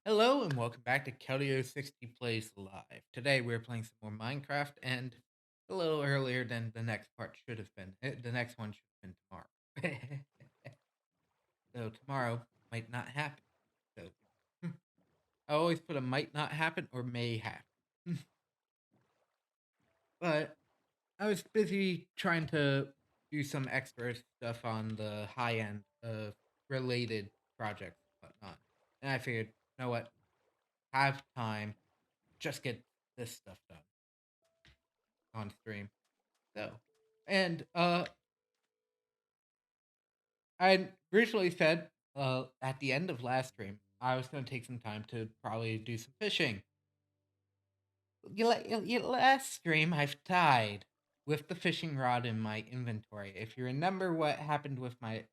Hello and welcome back to Keldeo60 Plays Live. Today we're playing some more Minecraft and a little earlier than the next part should have been. The next one should have been tomorrow. So tomorrow might not happen. So I always put a might not happen or may happen. But I was busy trying to do some extra stuff on the high end of related projects and whatnot. And I figured, you know what? Have time, just get this stuff done on stream. So, and I originally said at the end of last stream I was going to take some time to probably do some fishing. Last stream I've died with the fishing rod in my inventory. If you remember what happened with my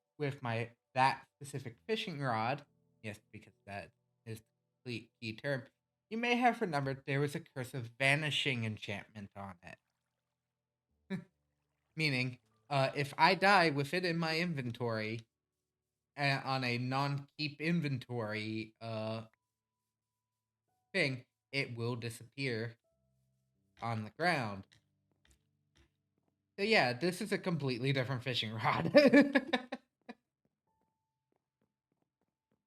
that specific fishing rod, yes, because that is the complete key term. You may have remembered there was a curse of vanishing enchantment on it. Meaning, if I die with it in my inventory on a non-keep inventory thing, it will disappear on the ground. So yeah, this is a completely different fishing rod.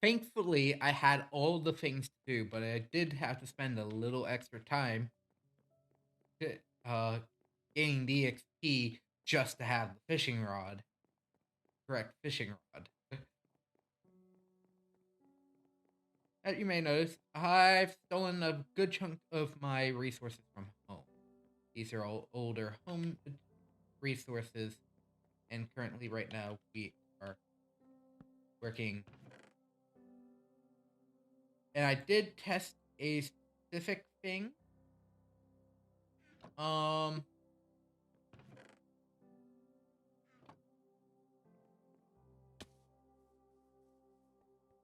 Thankfully, I had all the things to do, but I did have to spend a little extra time to, gaining the XP just to have the fishing rod. Correct fishing rod. As you may notice, I've stolen a good chunk of my resources from home. These are all older home resources, and currently, right now, we are working. And I did test a specific thing. Um,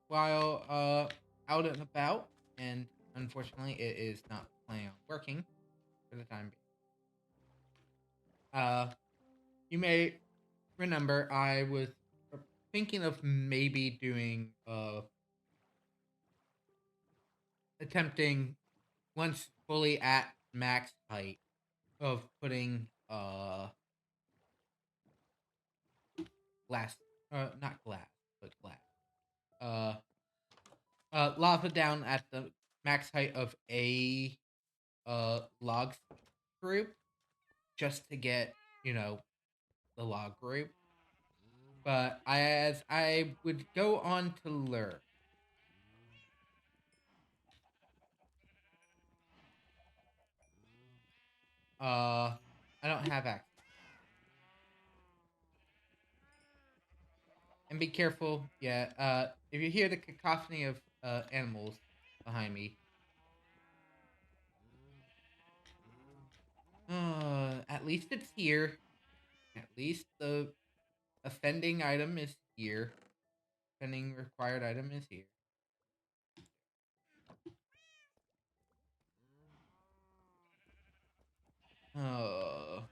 while out and about, and unfortunately, it is not planning on working for the time being. You may remember I was thinking of maybe doing attempting once fully at max height of putting glass, not glass, but glass, uh lava down at the max height of a log group, just to get, the log group. But as I would go on to learn, I don't have access. And be careful, yeah. If you hear the cacophony of animals behind me, at least it's here. At least the offending item is here. Offending required item is here. Oh.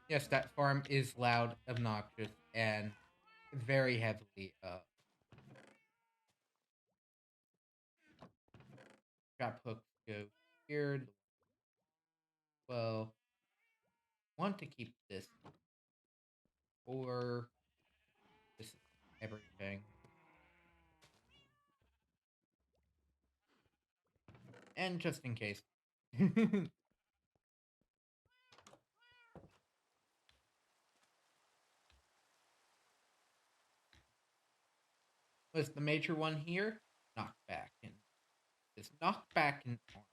Yes, that farm is loud, obnoxious, and very heavily trap hooks go here. Well, want to keep this or this is everything. And just in case. Was the major one here? Knockback and this knockback and arm.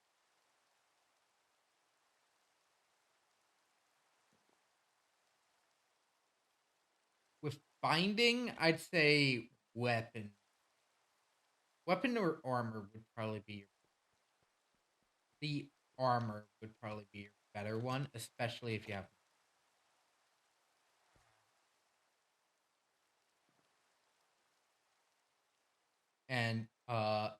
With binding, I'd say weapon. Weapon or armor would probably be the armor would probably be your better one, especially if you have. And I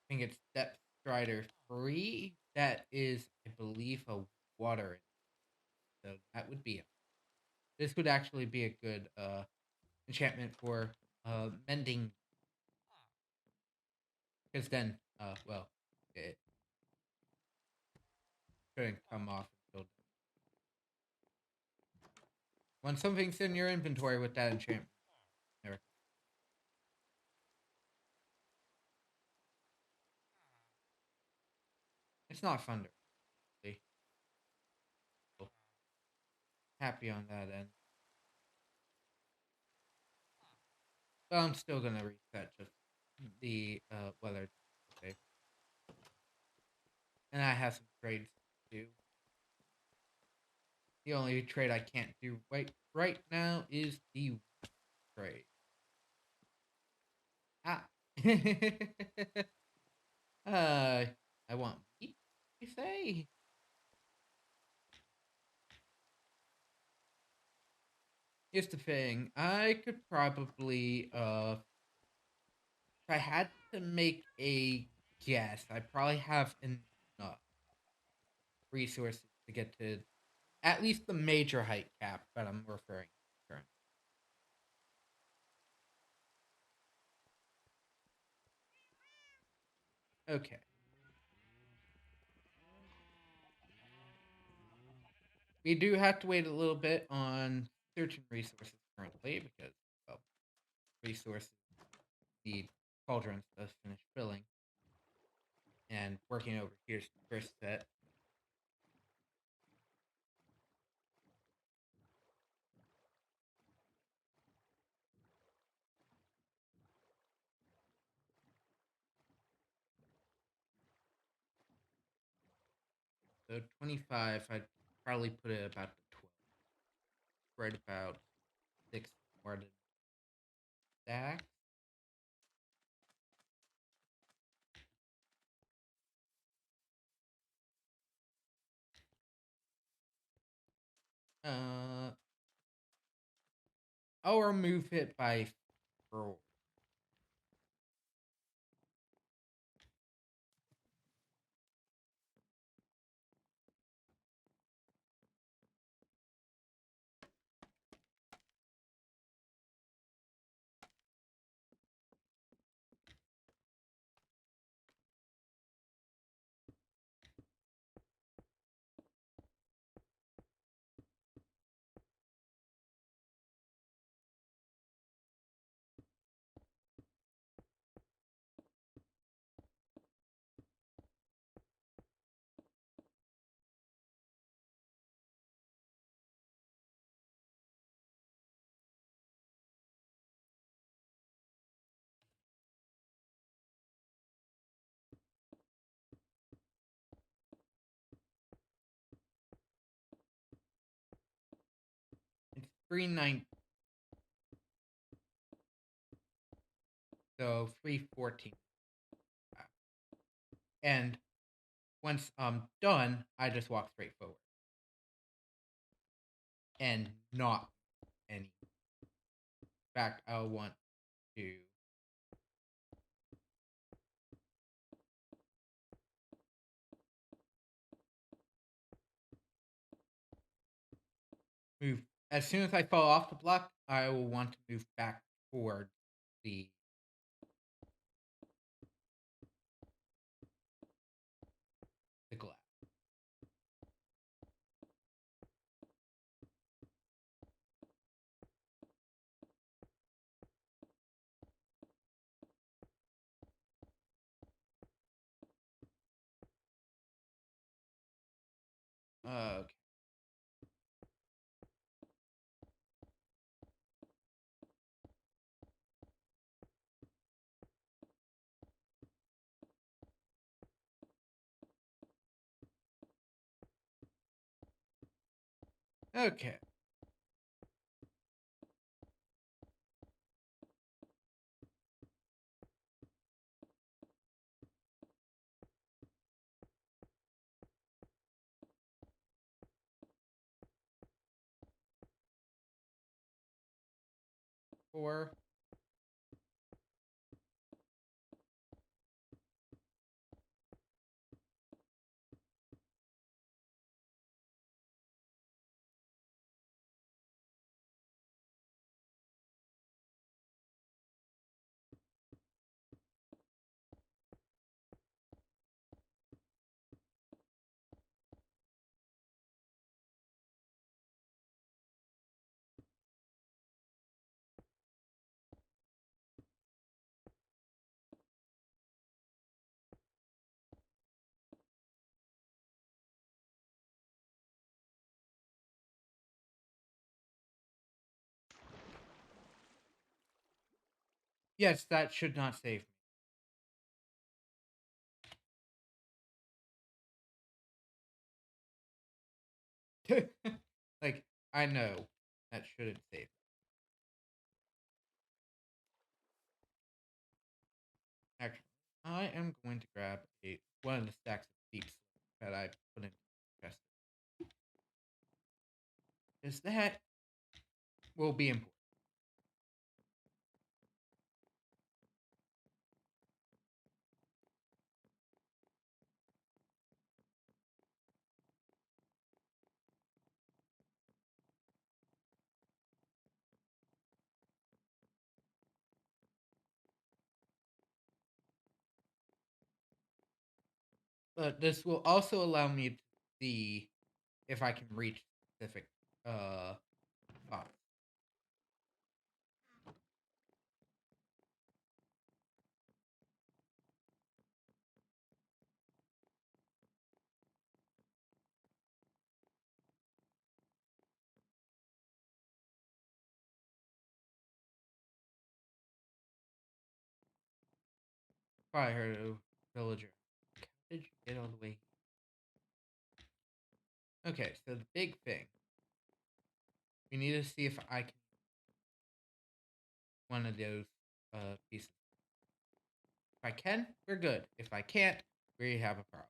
think it's Depth Strider 3. That is, I believe, a water. So that would be it. This would actually be a good enchantment for mending, because then well, it couldn't come off until when something's in your inventory with that enchantment. There. It's not thunder. Really. So happy on that end. But I'm still gonna reset just the weather today. And I have some trades to do. The only trade I can't do right now is the trade. Ah. uh, I want wheat, you say? Here's the thing. I could probably if I had to make a guess, I probably have enough resources to get to at least the major height cap that I'm referring to currently. Okay. We do have to wait a little bit on certain resources currently because, well, resources need cauldrons to finish filling. And working over here's the first set. So 25, I'd probably put it about the 12. Right about 6 more to stack. Uh, I'll remove it by 4. It's 390, so 314. And once I'm done, I just walk straight forward and not any. In fact, I'll want to move. As soon as I fall off the block, I will want to move back toward the the glass. Okay. Okay. 4. Yes, that should not save me. Like, I know that shouldn't save. Actually, I am going to grab one of the stacks of deep that I put in the chest. Because that will be important. But this will also allow me to see if I can reach specific uh spots. Probably heard of villager. How did you get all the way? Okay, so the big thing we need to see if I can one of those pieces. If I can, we're good. If I can't, we have a problem.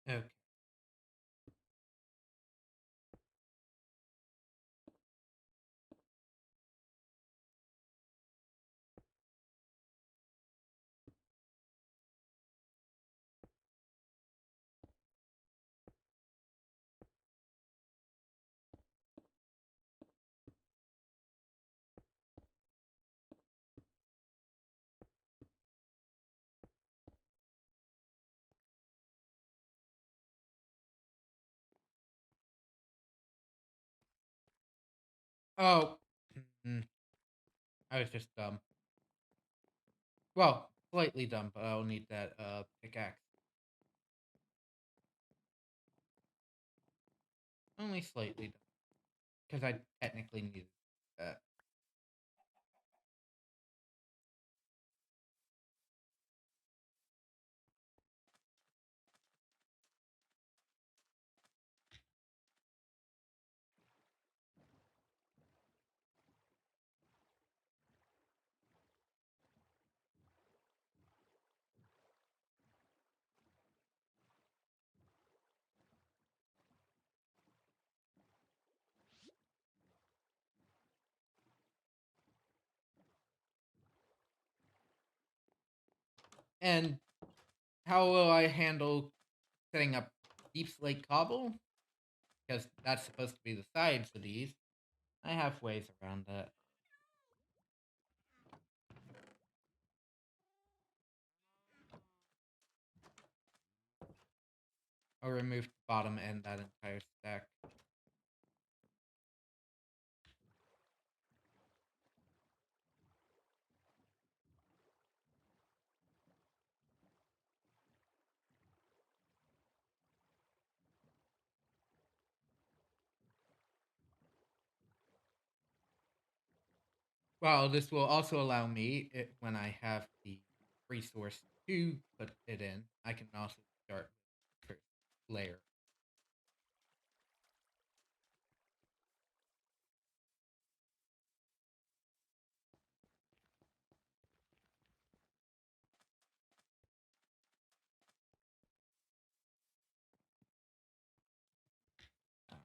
Okay. Oh, mm, I was just dumb. Well, slightly dumb, but I'll need that pickaxe. Only slightly dumb, because I technically needed that. And how will I handle setting up deep slate cobble? Because that's supposed to be the sides of these. I have ways around that. I'll remove the bottom and that entire stack. Well, this will also allow me, when I have the resource to put it in, I can also start with the first layer. Uh,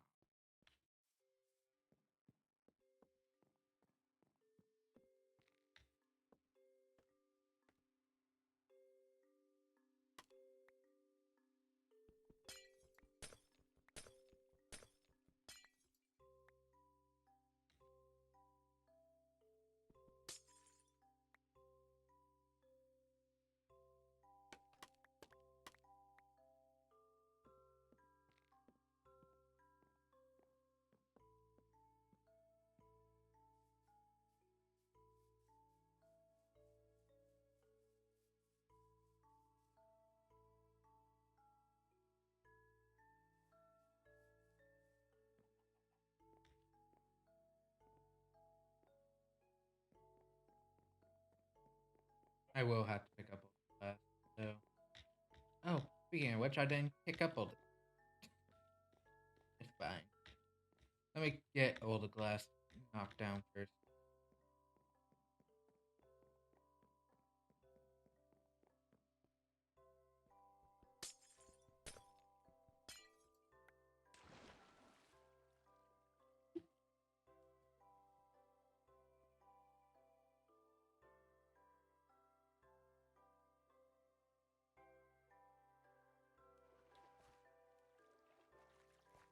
I will have to pick up all the glass, so. Oh, speaking of which, I didn't pick up all the. It's fine. Let me get all the glass knocked down first.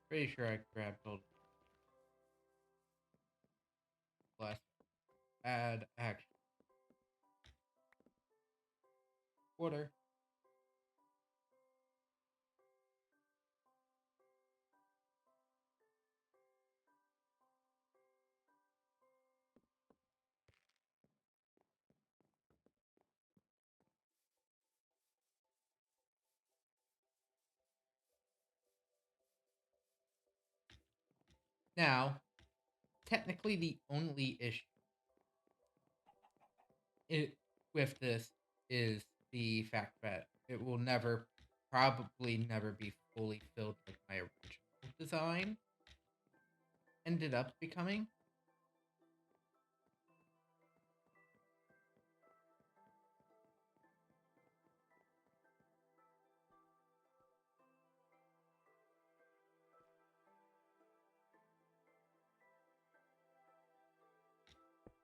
Pretty sure I grabbed all the glass. Add action. Water. Now, technically, the only issue it, with this is the fact that it will probably never be fully filled like my original design ended up becoming.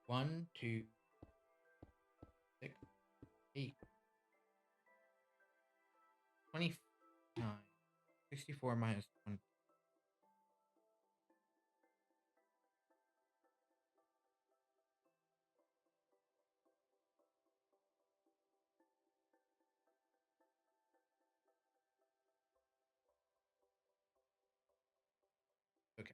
One, two, 6, 8, 29, 64 minus 1. Okay.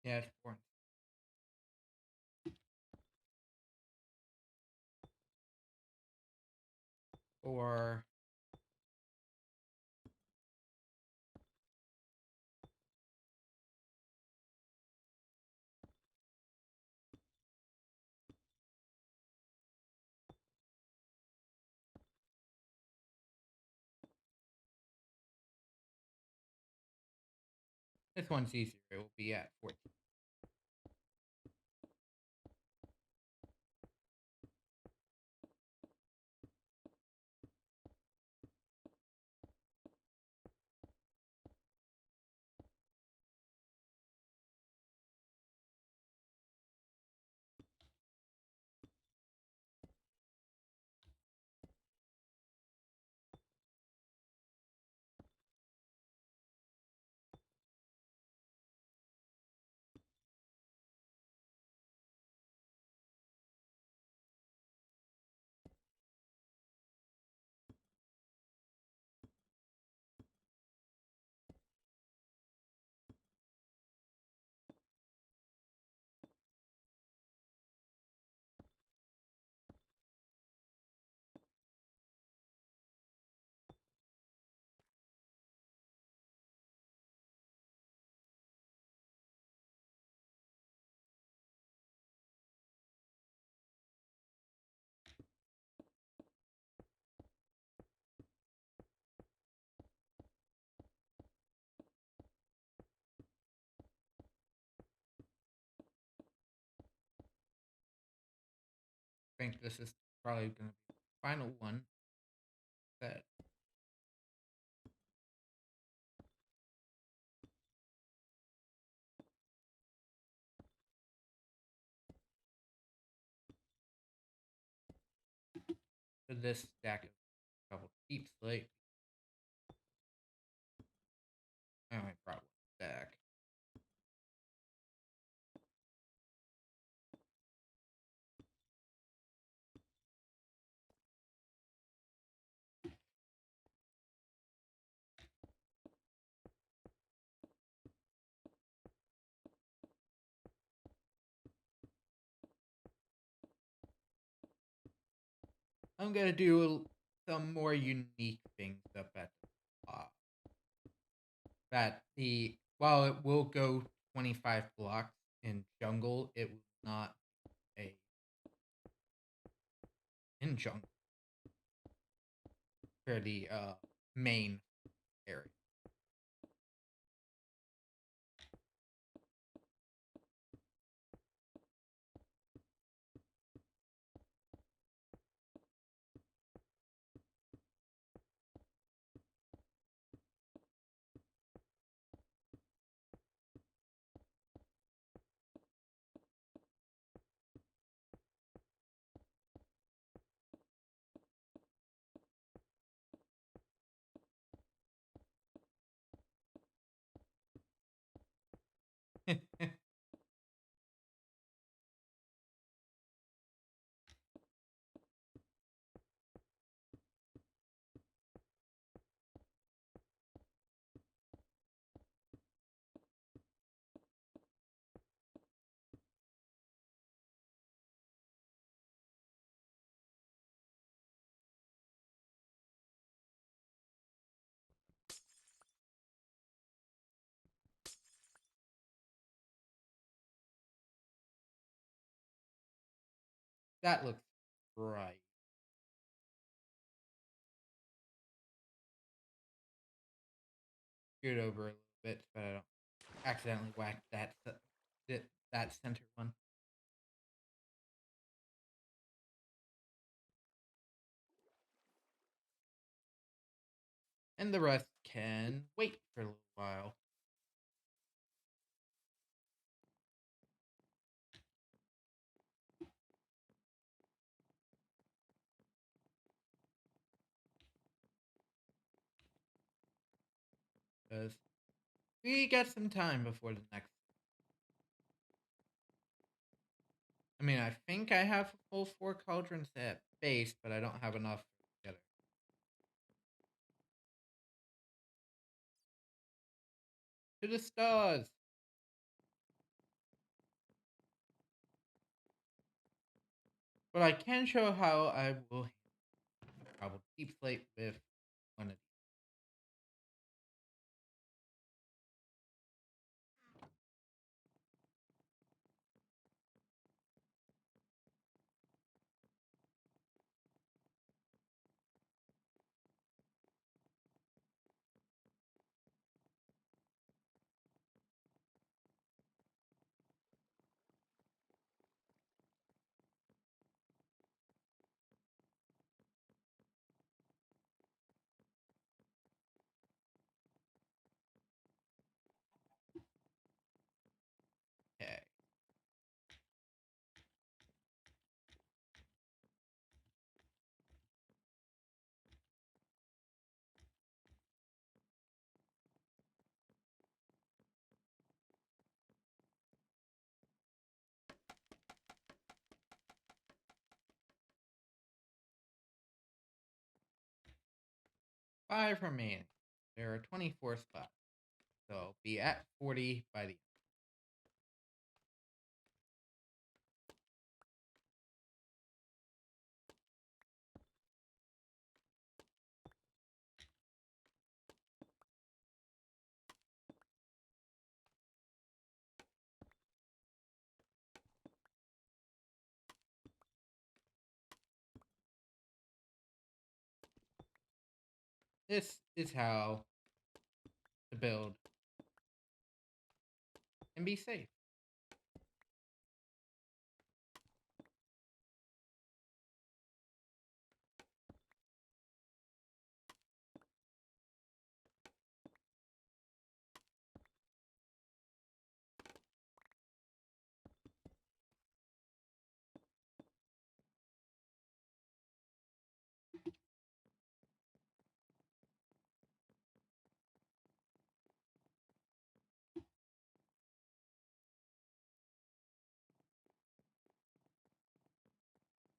Yeah, it's 4. Or This one's easier. It will be at 14. I think this is probably going to be the final one that for this stack of couple deep slate. I only brought one stack. I'm gonna do some more unique things up at the top. That the while it will go 25 blocks in jungle, it will not a in jungle for the main area. That looks right. Scoot over a little bit, but I don't accidentally whack that center one. And the rest can wait for a little while. Because we got some time before the next. I mean, I think I have a full 4 cauldrons at base, but I don't have enough together. To the stars! But I can show how I will probably deep slate with one of these. 5 remaining. There are 24 spots. So be at 40 by the. This is how to build and be safe.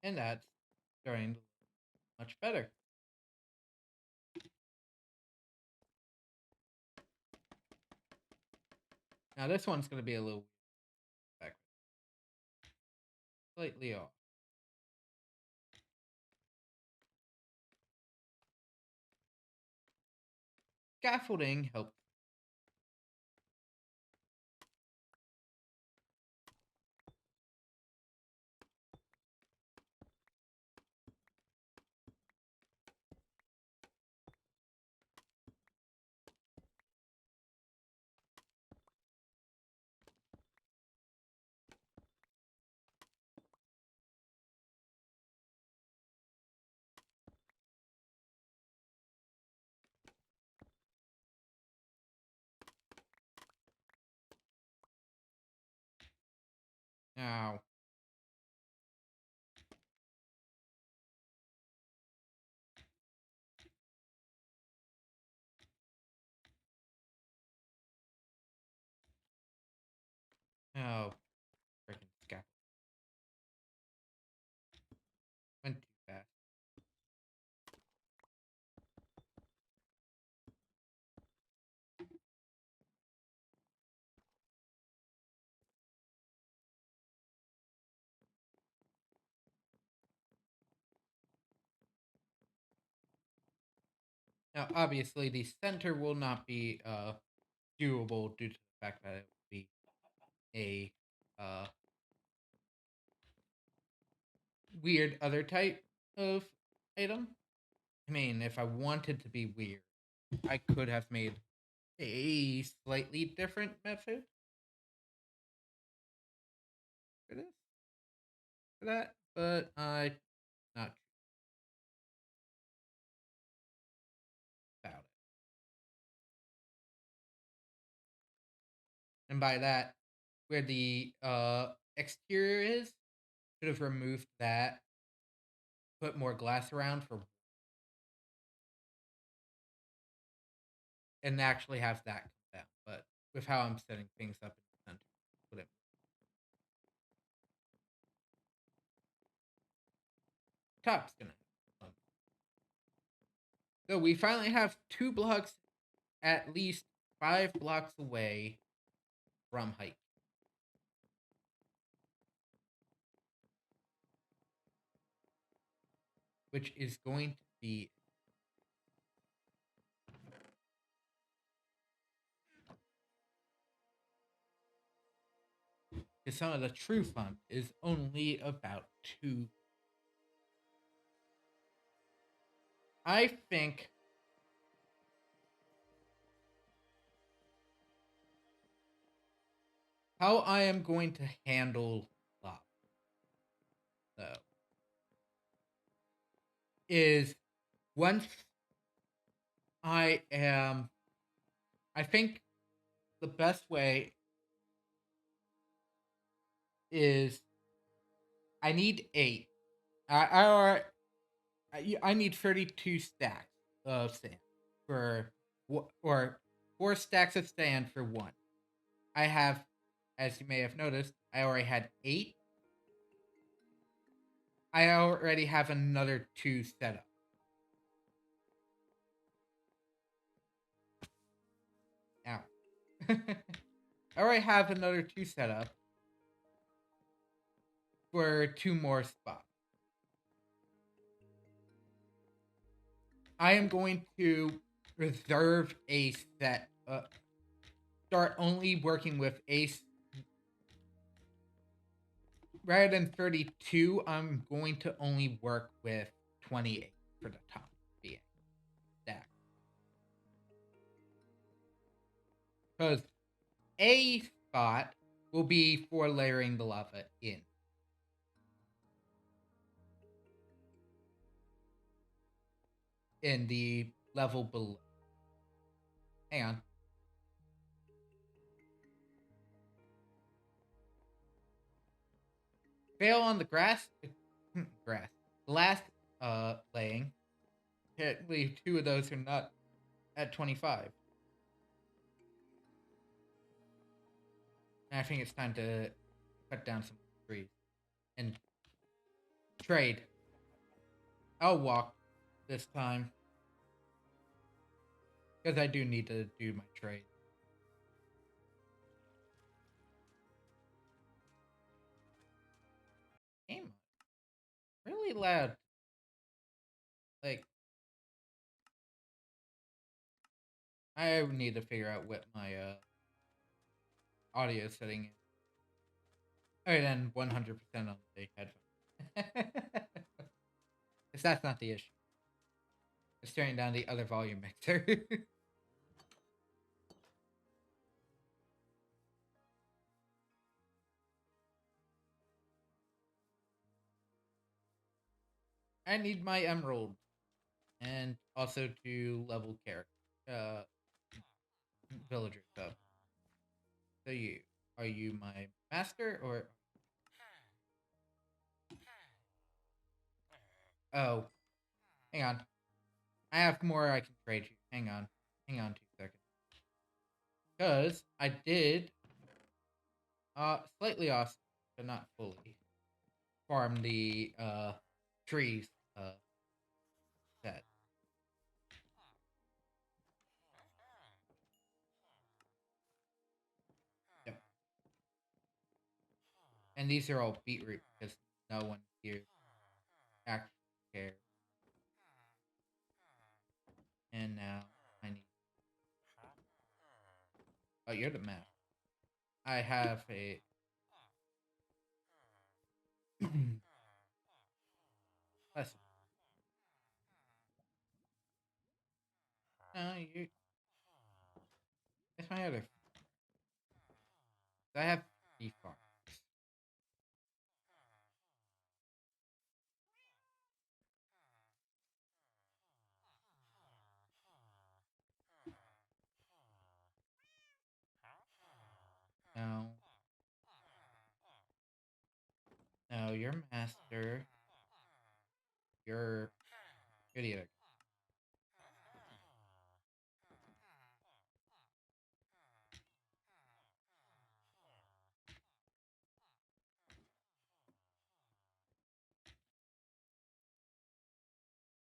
And that's starting to look much better. Now this one's going to be a little back, slightly off. Scaffolding helps. Now, oh, freaking scaffold. Went too fast. Now, obviously, the center will not be doable due to the fact that it will be a weird other type of item. I mean, if I wanted to be weird, I could have made a slightly different method for this, for that, but I not about it. And by that, where the exterior is, should have removed that, put more glass around for, and actually have that come down. But with how I'm setting things up in the center, wouldn't. Top's gonna have fun. So we finally have 2 blocks, at least 5 blocks away from height. Which is going to be because some of the true fun is only about 2. I think how I am going to handle lava, though, is once I think the best way is I need 8. I need 32 stacks of sand for or 4 stacks of sand for 1. I have, as you may have noticed, I already had 8. I already have another 2 set up. I already have another 2 set up for 2 more spots. I am going to reserve a set. Start only working with ace. Rather than 32, I'm going to only work with 28 for the top being stack. Because a spot will be for layering the lava in the level below. Hang on. Fail on the grass. Grass. Glass laying. Technically, 2 of those are not at 25. And I think it's time to cut down some trees and trade. I'll walk this time because I do need to do my trade. Game really loud. Like, I need to figure out what my audio setting is. Alright, then 100% on the headphones. Because that's not the issue. It's turning down the other volume mixer. I need my emerald. And also to level character. Villager stuff. So are you my master or? Oh, hang on. I have more I can trade you. Hang on. Hang on 2 seconds. Because I did slightly awesome, but not fully, farm the trees set. Yep. And these are all beetroot because no one here actually cares. And now I need. Oh, you're the map. I have a. Listen. No, you. It's my other. I have 3 farms. No. No, you're master. You're the other.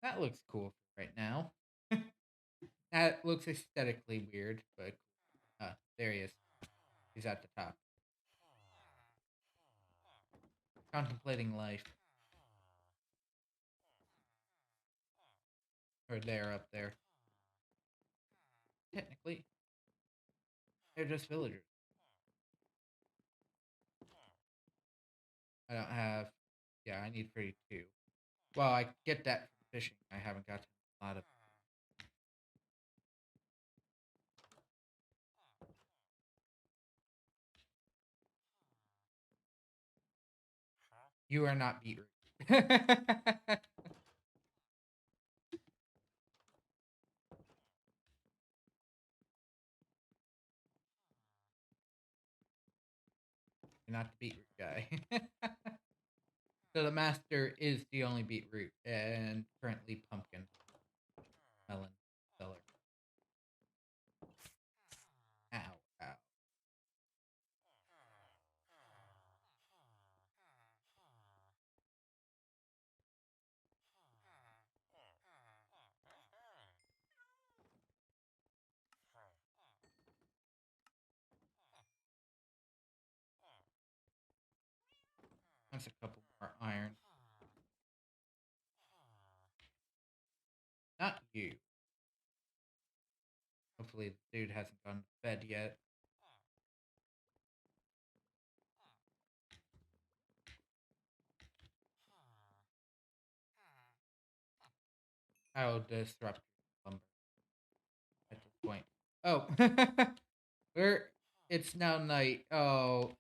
That looks cool right now. That looks aesthetically weird, but there he is. He's at the top. Contemplating life. Or they're up there. Technically, they're just villagers. I don't have. Yeah, I need 32. Well, I get that from fishing. I haven't got a lot of. You are not beetroot. You're not the beetroot guy. So the master is the only beetroot and currently pumpkin melon seller. Ow, ow. That's a couple more iron. Not you. Hopefully the dude hasn't gone to bed yet. I will disrupt your slumber at this point. Oh, we're. It's now night. Oh,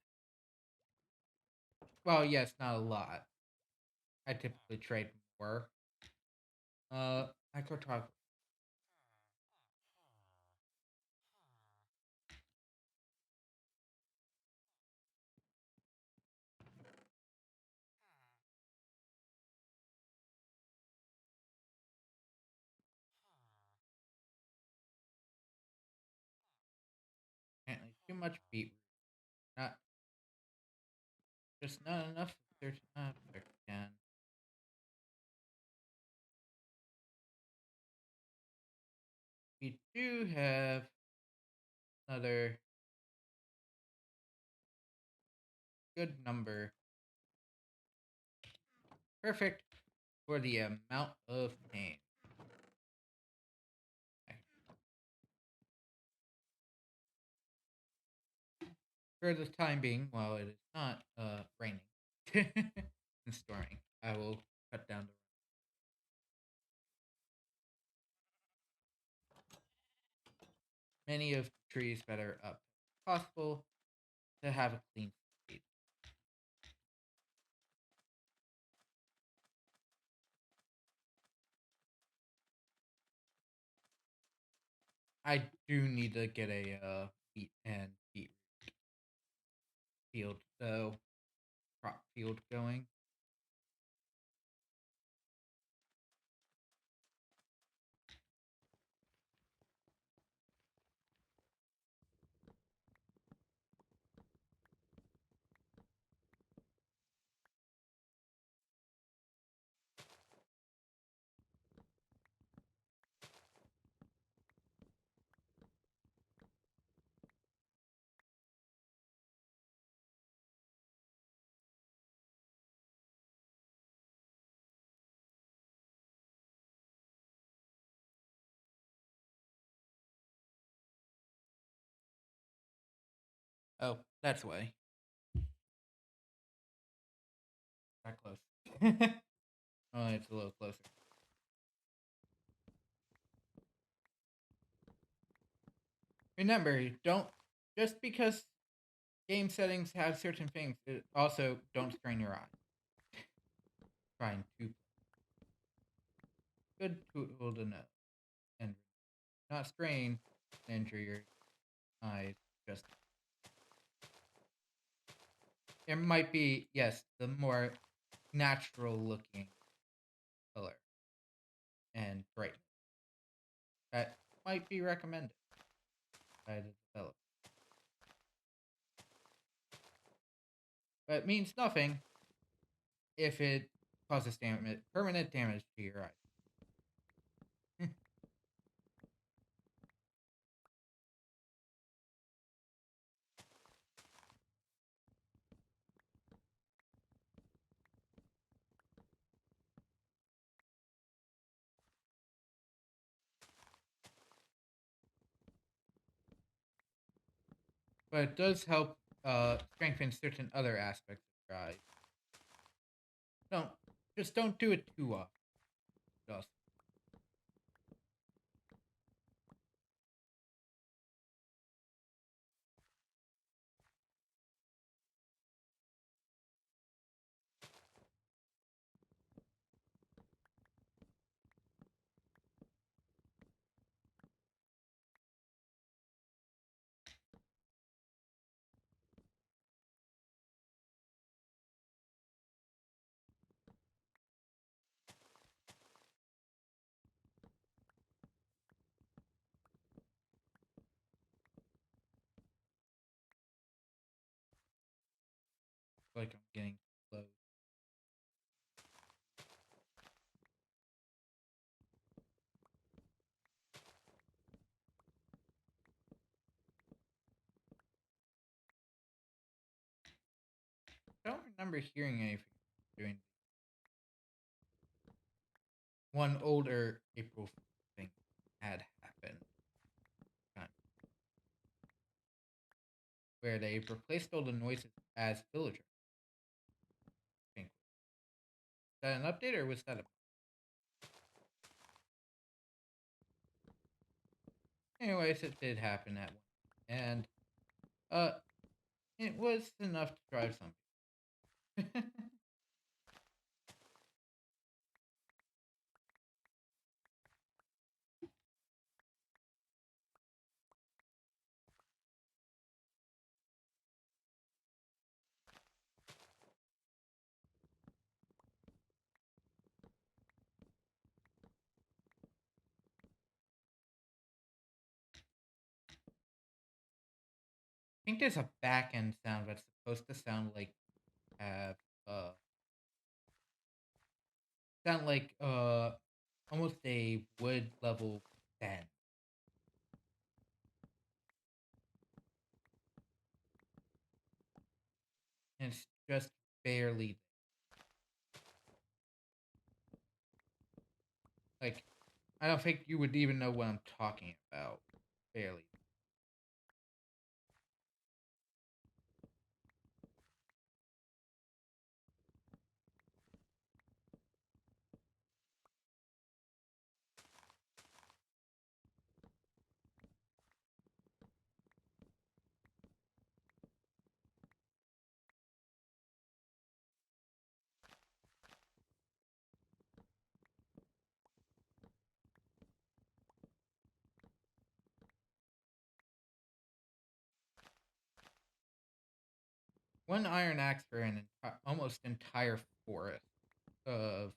well, yes, not a lot. I typically trade more. Microtop. Apparently, too much beetroot. Not just not enough of certain aspects. Can we do have another good number? Perfect for the amount of pain. For the time being, while it is not raining and storming, I will cut down the. Many of the trees that are up as possible to have a clean street. I do need to get a wheat and beet field, though, crop field going. Oh, that's why. Not close. Oh, it's a little closer. Remember, don't just because game settings have certain things, it also don't strain your eyes. Trying to good tool to know and not strain and injure your eyes. Just it might be yes, the more natural looking color and brightness that might be recommended by the developer, but it means nothing if it causes damage, permanent damage to your eyes. But it does help strengthen certain other aspects of your eyes. Don't just don't do it too often. Just like I'm getting close. I don't remember hearing anything doing one older April thing had happened, kind of, where they replaced all the noises as villagers. I think. Was that an update or was that a? Anyways, it did happen at one, and uh, it was enough to drive some. I think there's a back end sound that's supposed to have uh sound like almost a wood level bend. And it's just barely like I don't think you would even know what I'm talking about. Barely. One iron axe for an almost entire forest of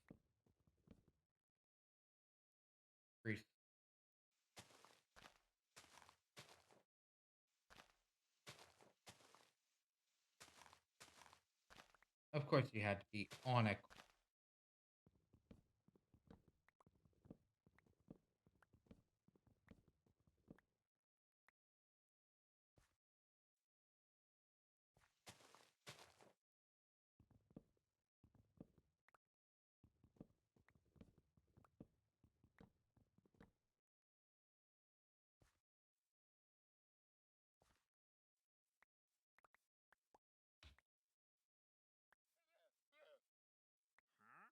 trees. Of course, you had to be on it.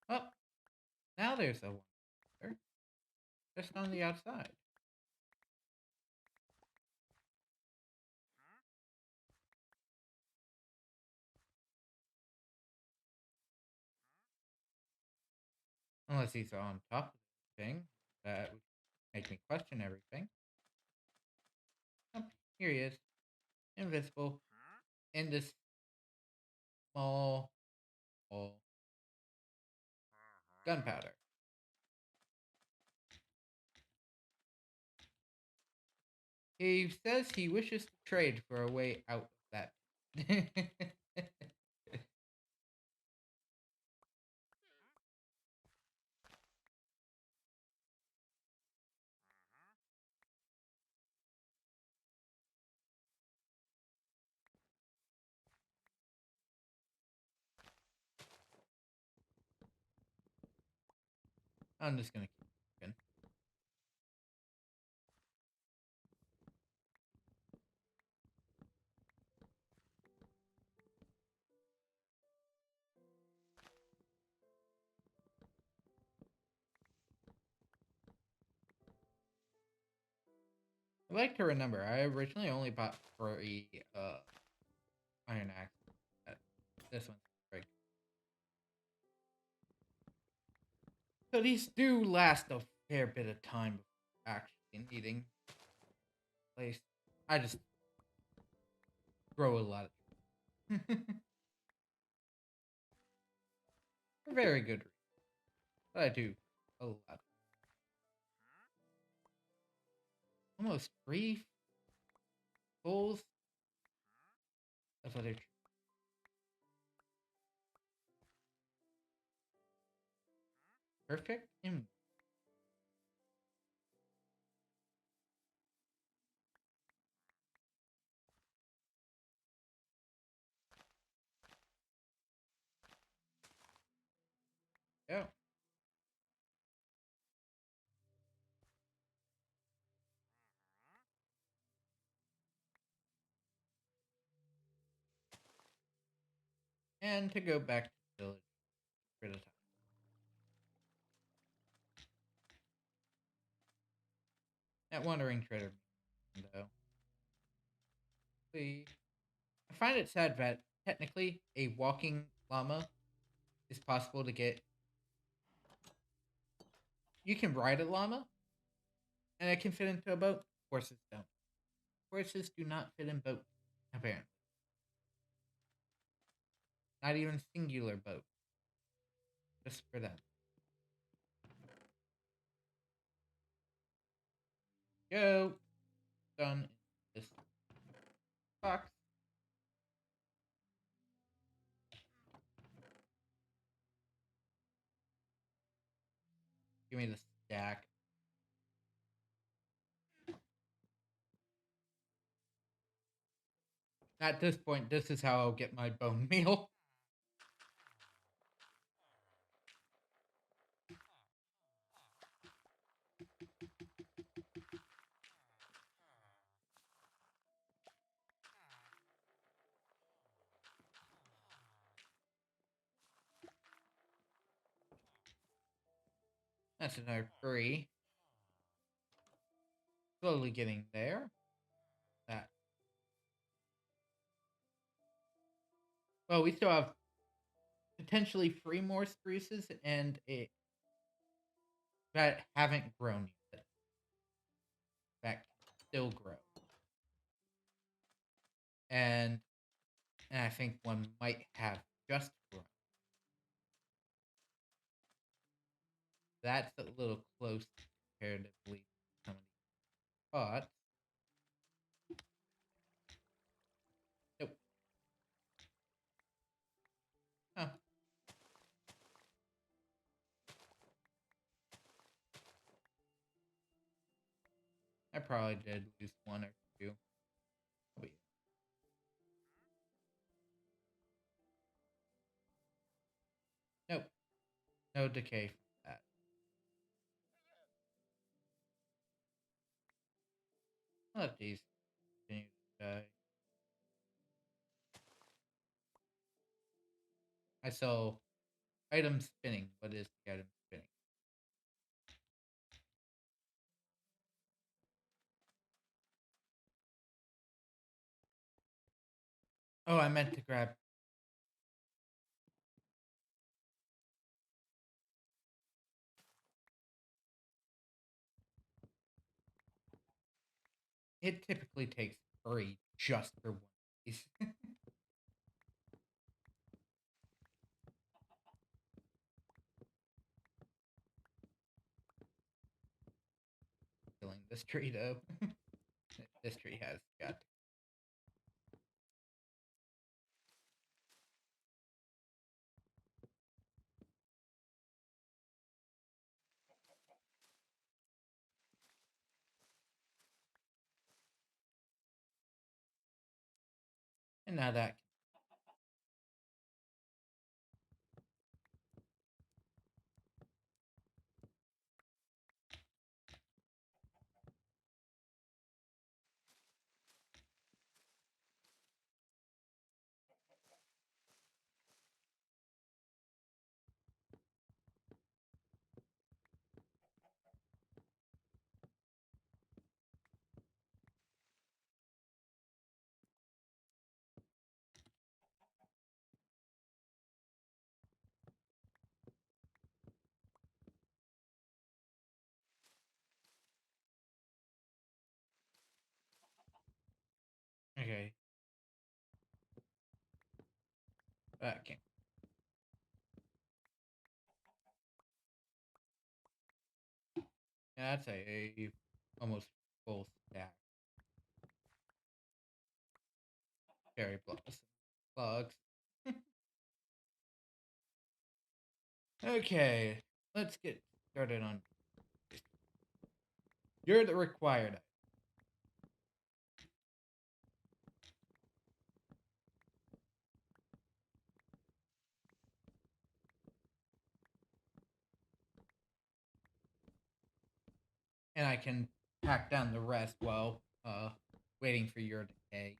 Oh, now there's a one there, just on the outside. Unless he's on top of the thing, that would make me question everything. Oh, here he is, invisible, in this small, small gunpowder. He says he wishes to trade for a way out of that. I'm just gonna keep looking. I like to remember, I originally only bought for a iron axe. This one's great. So these do last a fair bit of time before actually needing place. I just grow a lot of for very good reason. But I do a lot. Almost three fulls of other perfect in And to go back to the village for the time. That wandering trader, though. I find it sad that technically a walking llama is possible to get. You can ride a llama, and it can fit into a boat. Horses don't. Horses do not fit in boats, apparently. Not even singular boats. Just for them. Go. Done in this box. Give me the stack. At this point, this is how I'll get my bone meal. That's another 3. Slowly getting there. That. Well, we still have potentially 3 more spruces and a that haven't grown yet. That can still grow. And I think one might have just grown. That's a little close comparatively to some of these spots. Nope. Oh. I probably did lose 1 or 2. Oh, yeah. Nope. No decay from that. I'll let these continue to die. I saw item spinning. What is the item spinning? Oh, I meant to grab. It typically takes 3 just for one piece. Killing this tree though. This tree has got. And now that. Okay. That can. Yeah, that's a almost full stack. Cherry blossom plugs. Okay, let's get started on. You're the required. And I can pack down the rest while waiting for your decay.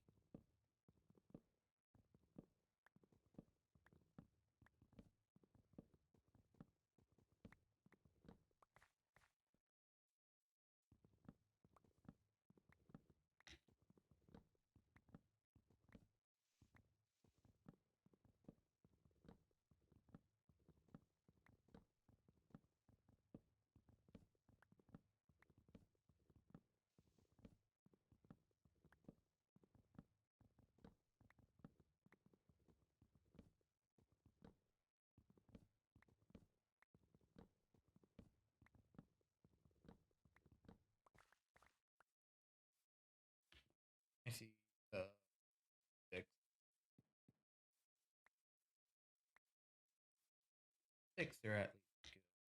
6 are at least good.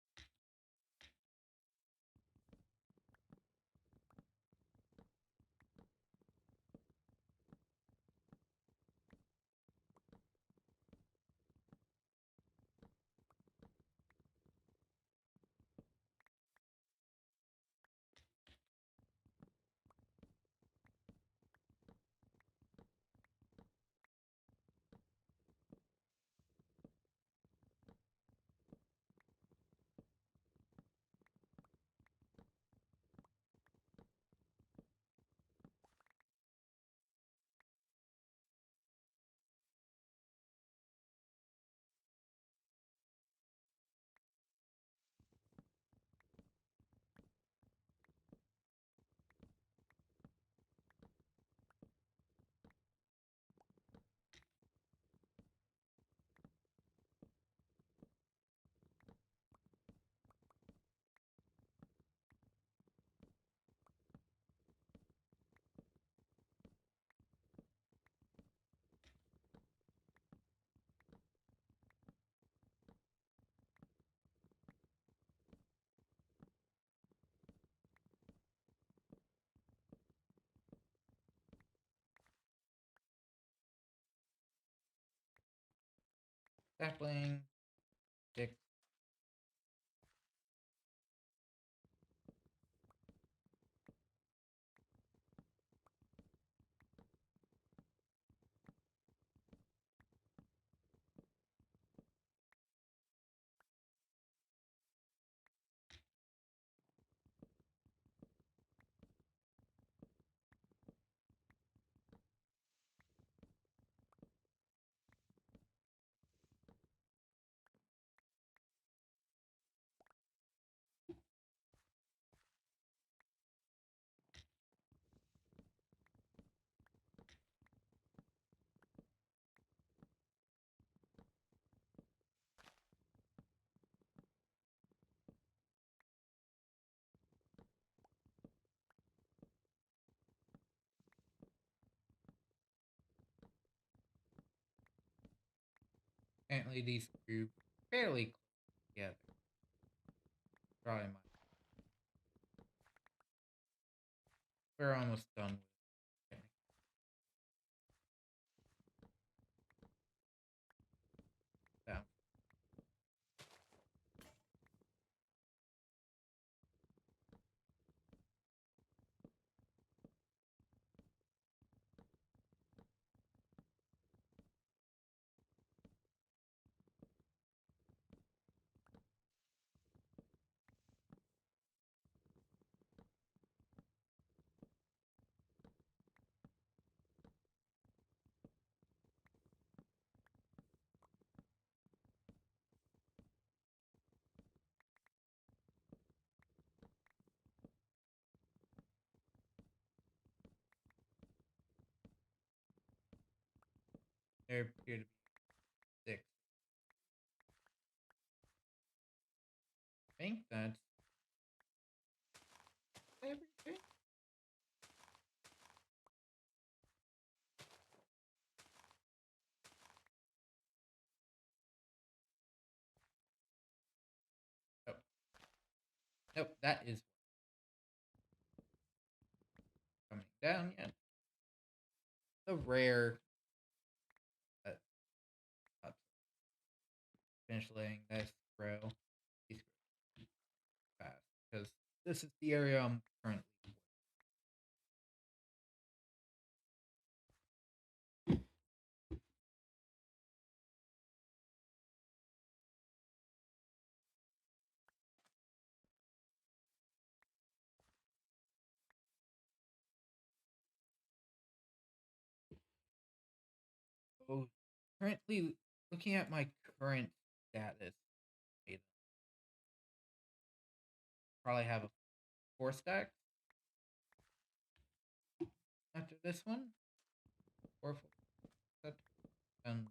Sapling, 6. Apparently these grew fairly close together. Probably my. We're almost done with it. Down. There appear to be 6. I think that's everything. Oh, nope, that is coming down yet. The rare that finish laying this grow. These grow fast because this is the area I'm currently. Oh, currently looking at my current status, probably have a 4 stack after this one. 4 and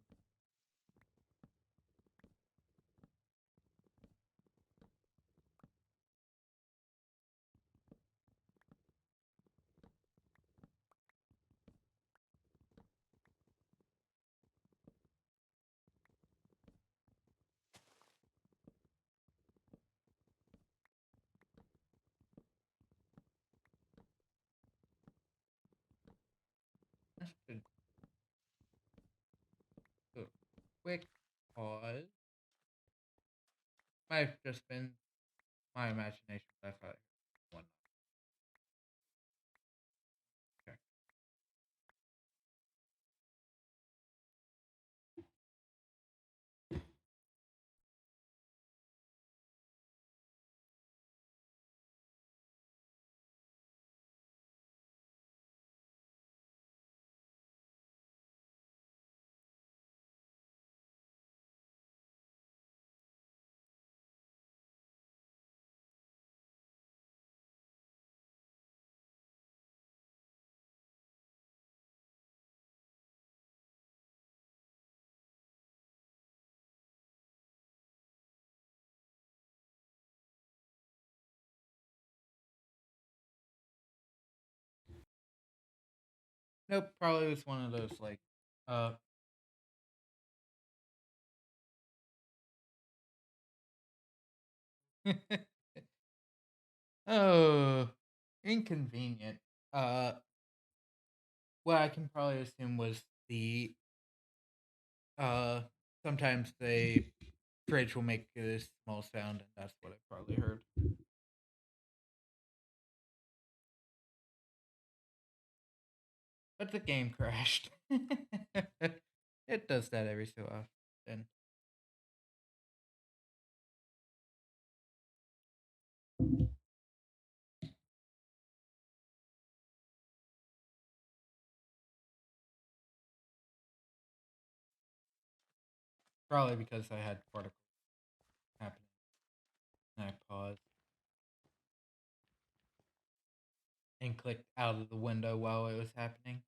to do a quick pause. Might have just been my imagination. I thought I heard one. Okay. Nope, probably was one of those like uh oh, inconvenient. Uh what I can probably assume was the uh sometimes the fridge will make a small sound and that's what I probably heard. But the game crashed. It does that every so often. Probably because I had particles happening and I paused and clicked out of the window while it was happening.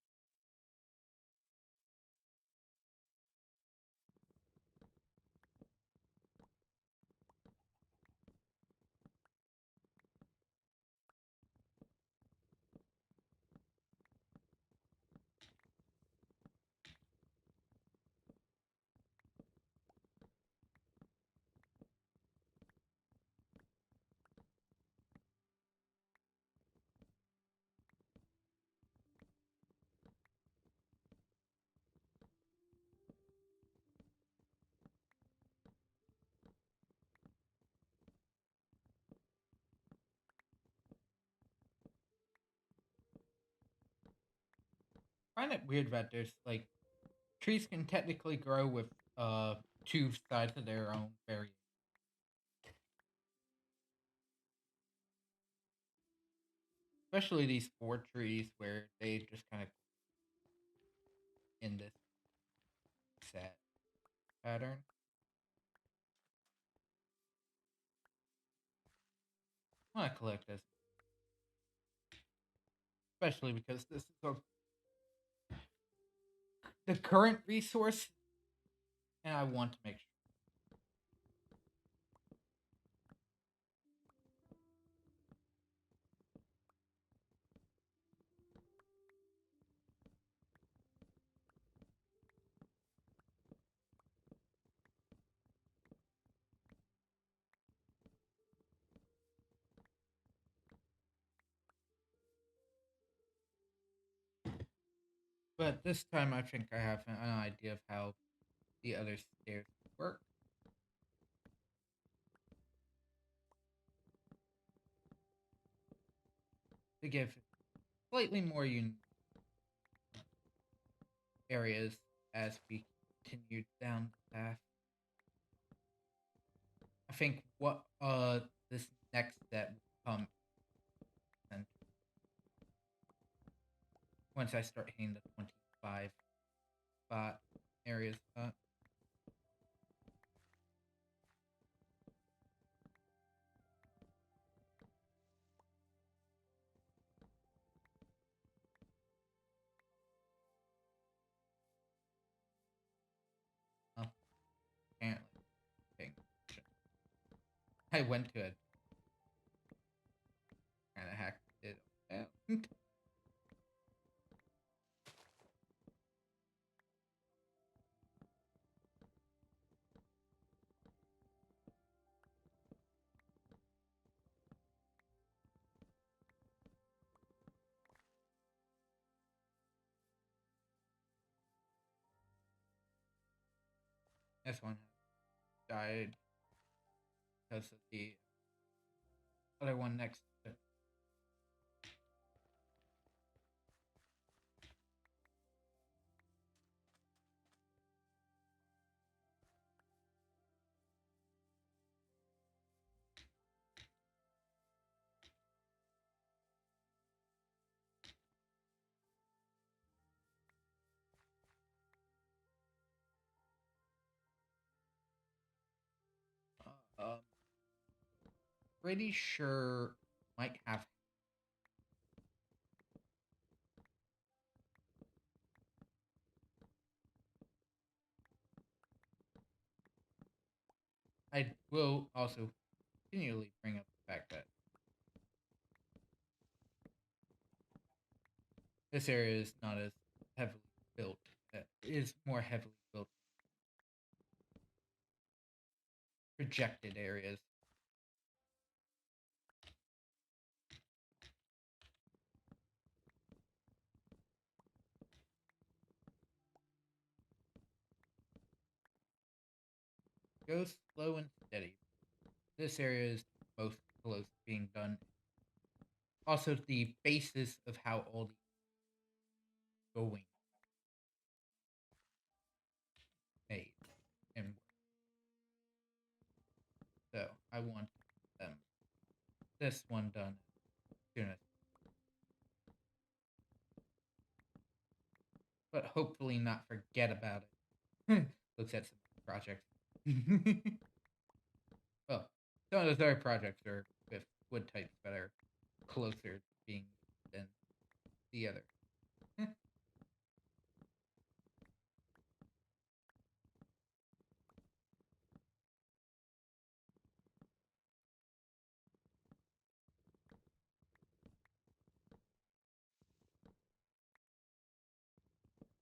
I find it weird that there's like trees can technically grow with two sides of their own very, especially these four trees where they just kind of in this set pattern. I want to collect this, especially because this is the current resource, and I want to make sure. But this time, I think I have an idea of how the other stairs work to give slightly more areas as we continue down the path. I think what this next step will come and once I start hitting the 25 spot areas. Oh, apparently paying attention. I went to it, kind of hacked it out. This one died because of the other one next to it. Um, Pretty sure might have. I will also continually bring up the fact that this area is not as heavily built. It is more heavily built projected areas. Go slow and steady. This area is most close to being done. Also, the basis of how all the going made and work. So I want them this one done as soon as, but hopefully not forget about it. Looks at some projects. Well, some of those other projects are with wood types that are closer to being than the other.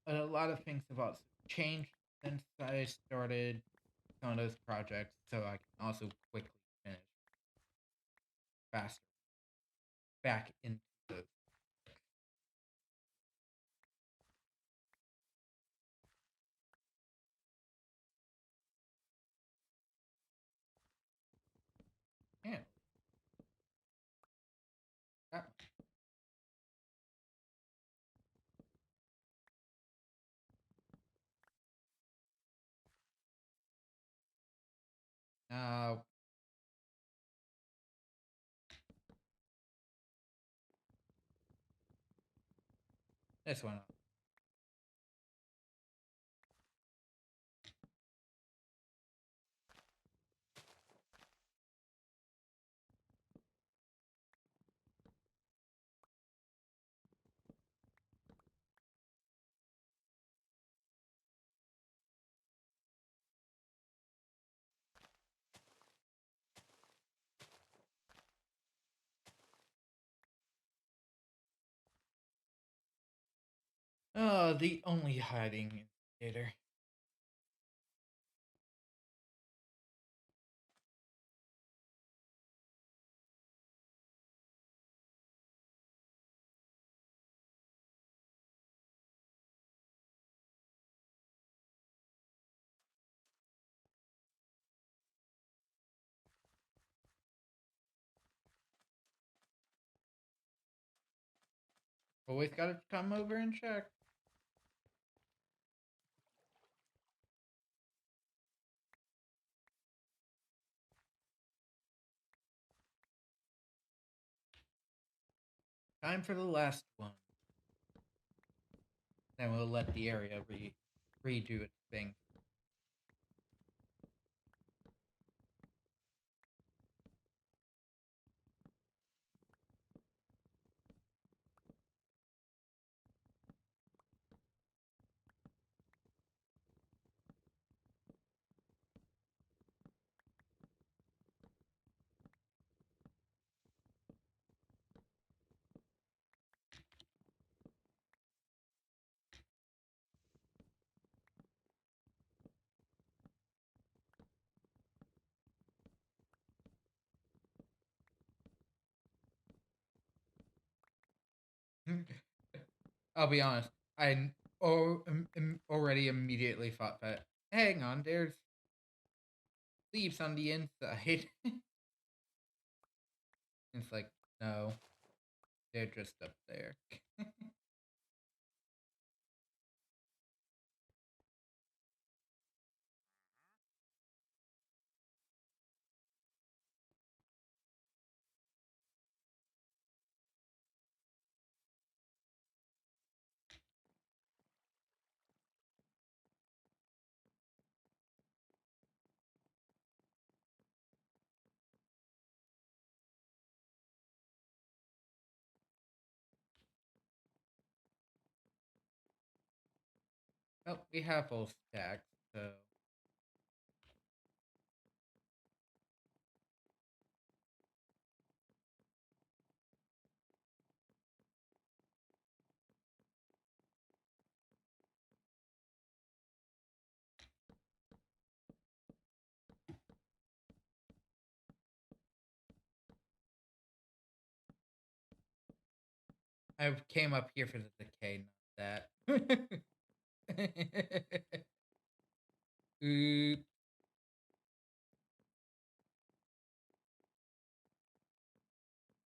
A lot of things have also changed since I started some of those projects, so I can also quickly finish faster back into those. Yeah, that one. This one. The only hiding indicator. Always gotta come over and check. Time for the last one. Then we'll let the area redo its thing. I'll be honest. I already immediately thought that. Hang on, there's leaves on the inside. It's like, no, they're just up there. Oh, we have both stacks, so I came up here for the decay, not that. Oop.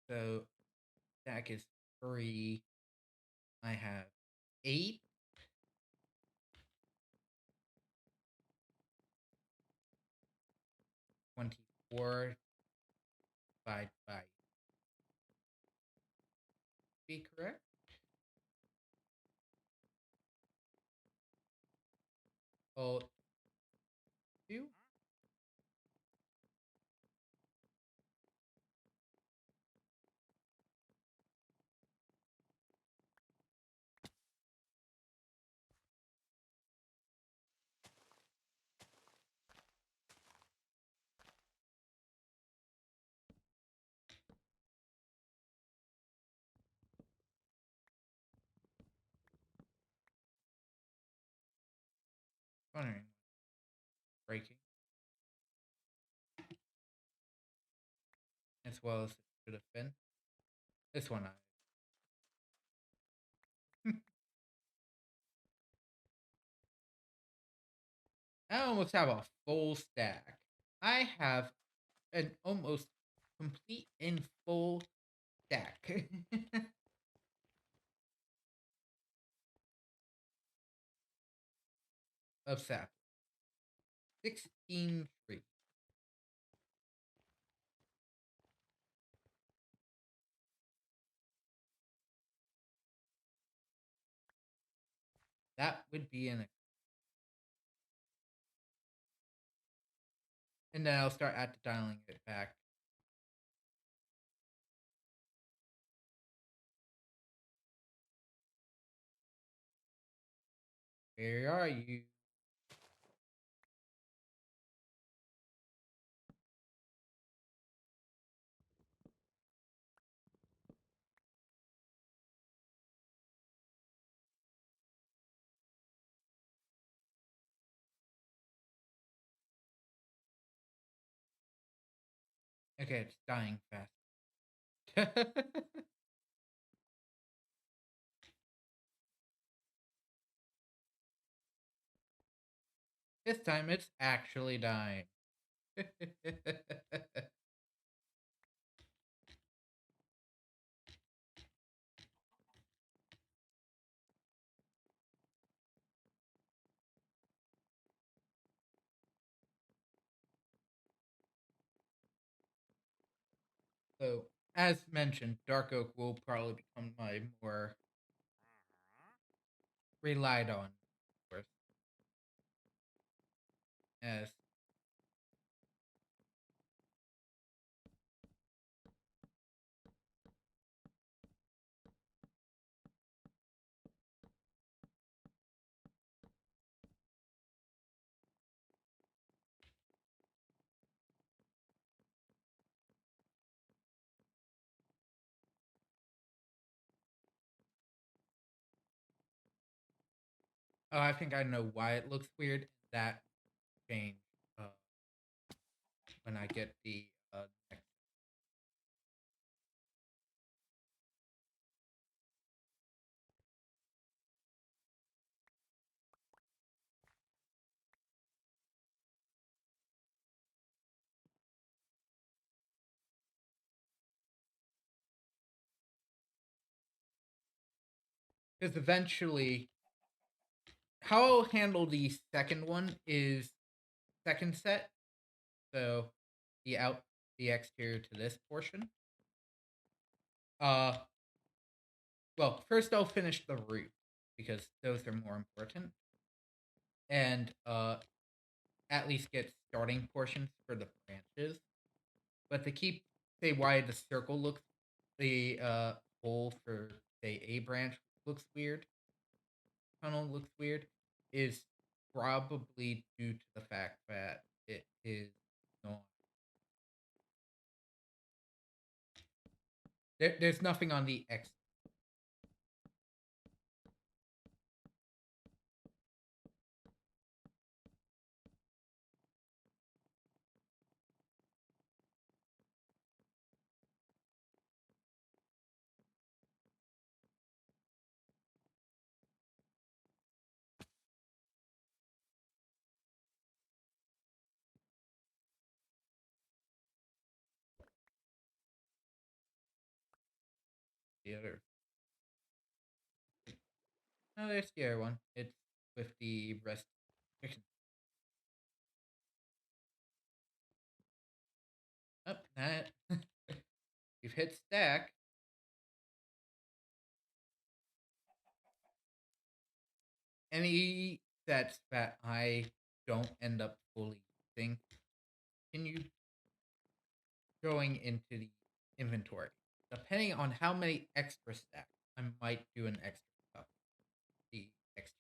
So stack is 3. I have 8. 24 divided by be correct? Oh, 2? Wondering. Breaking. As well as it should have been. This one I almost have a full stack. I have an almost complete and full stack of sap. 16 trees. That would be an. And then I'll start at dialing it back. Where are you? Okay, it's dying fast. This time it's actually dying. So, as mentioned, Dark Oak will probably become my more relied on source. As oh, I think I know why it looks weird. That change uh, when I get the next. Because eventually, how I'll handle the second one is second set. So the out the exterior to this portion. Uh, well, first I'll finish the roof because those are more important, and at least get starting portions for the branches. But to keep say why the circle looks the hole for say a branch looks weird, tunnel looks weird, is probably due to the fact that it is not there's nothing on the X. The other. No, there's the other one. It's with the rest. Up that. You've hit stack. Any sets that I don't end up fully using, continue going into the inventory. Depending on how many extra stacks, I might do an extra cup. The extra.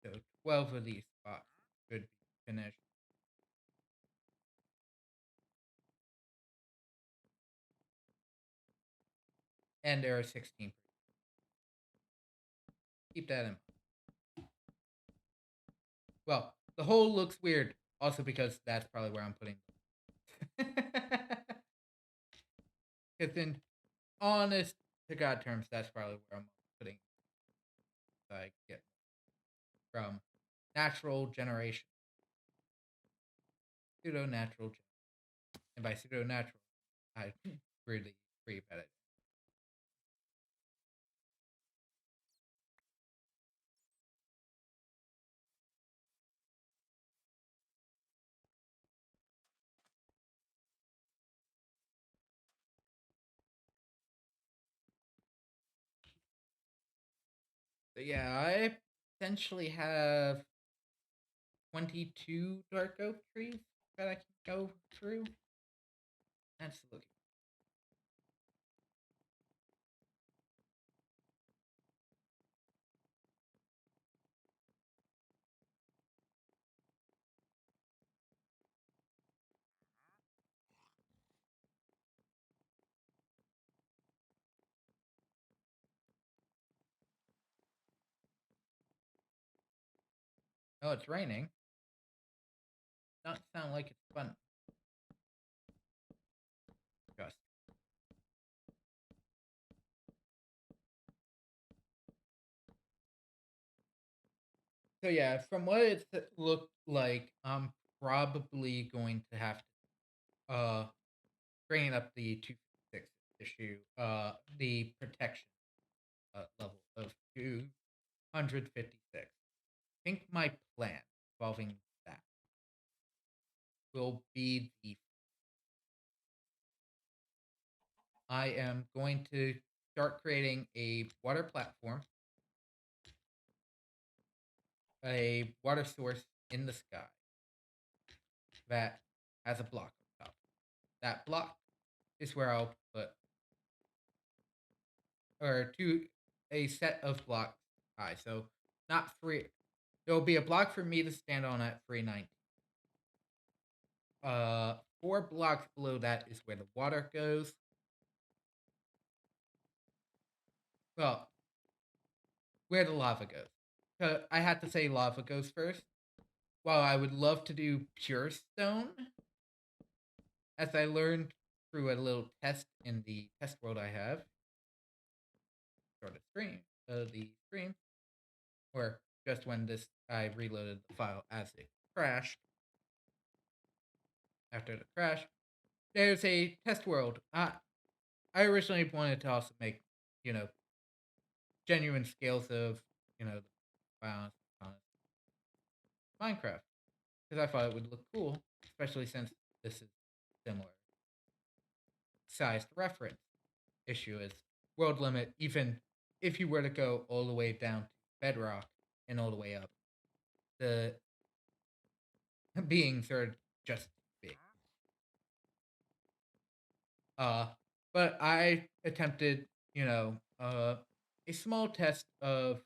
So 12 of these spots should be finished. And there are 16. Keep that in mind. Well, the hole looks weird, also because that's probably where I'm putting. Because in honest to God terms, that's probably where I'm putting. I get from natural generation, pseudo natural, and by pseudo natural, I really pretty bad at it. So yeah, I essentially have 22 dark oak trees that I can go through. Absolutely. Oh, it's raining. Not sound like it's fun. Just. So yeah, from what it looked like, I'm probably going to have to bring up the 256 issue, the protection level of 256. I think my plan involving that will be the I am going to start creating a water platform, a water source in the sky that has a block on top. That block is where I'll put, or two, a set of blocks high. So not three. There will be a block for me to stand on at 390. 4 blocks below that is where the water goes. Well, where the lava goes. I had to say lava goes first. While I would love to do pure stone, as I learned through a little test in the test world I have, sort of stream, the stream, or just when this I reloaded the file as it crashed. after the crash. There's a test world. I originally wanted to also make, you know, genuine scales of, violence on Minecraft because I thought it would look cool, especially since this is similar sized reference issue as world limit. Even if you were to go all the way down to bedrock and all the way up, the beings are just big. Uh, but I attempted, a small test of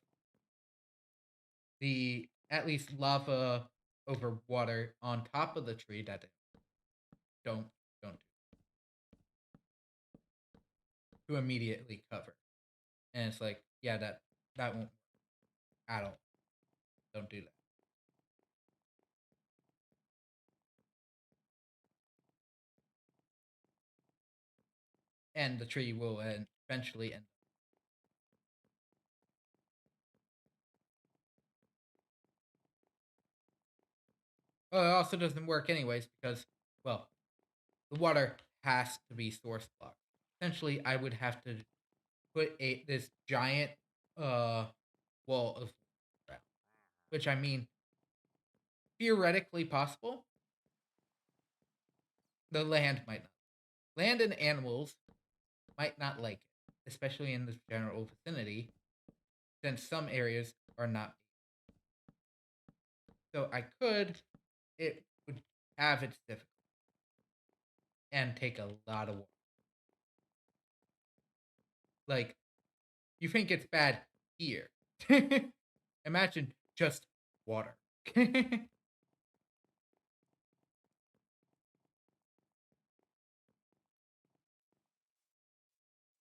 the at least lava over water on top of the tree that don't don't to immediately cover. And it's like, yeah, that won't work at all. Don't do that. And the tree will eventually end. Well, it also doesn't work anyways because, well, the water has to be source blocked. Essentially, I would have to put a this giant uh wall of ground, which I mean theoretically possible. The land might not. Land and animals might not like it, especially in the general vicinity, since some areas are not. So I could, it would have its difficulty and take a lot of work. Like, you think it's bad here. Imagine just water.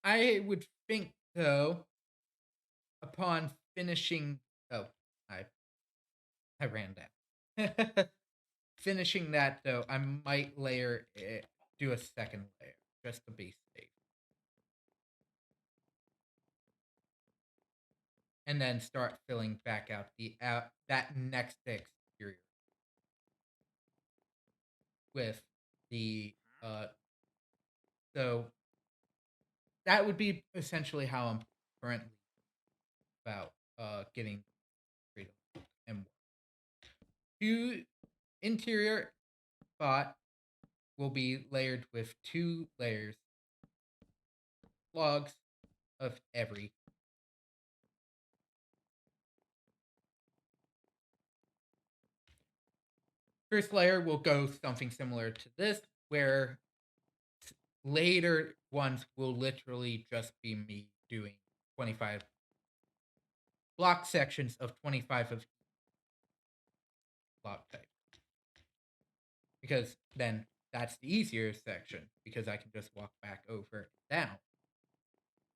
I would think, though, upon finishing. Oh, I, I ran down. Finishing that, though, I might do a second layer just to be safe. And then start filling back out the that next exterior with the uh so that would be essentially how I'm currently about getting freedom and two interior spot will be layered with two layers logs of every first layer will go something similar to this where later ones will literally just be me doing 25 block sections of 25 of block type. Because then that's the easier section because I can just walk back over and down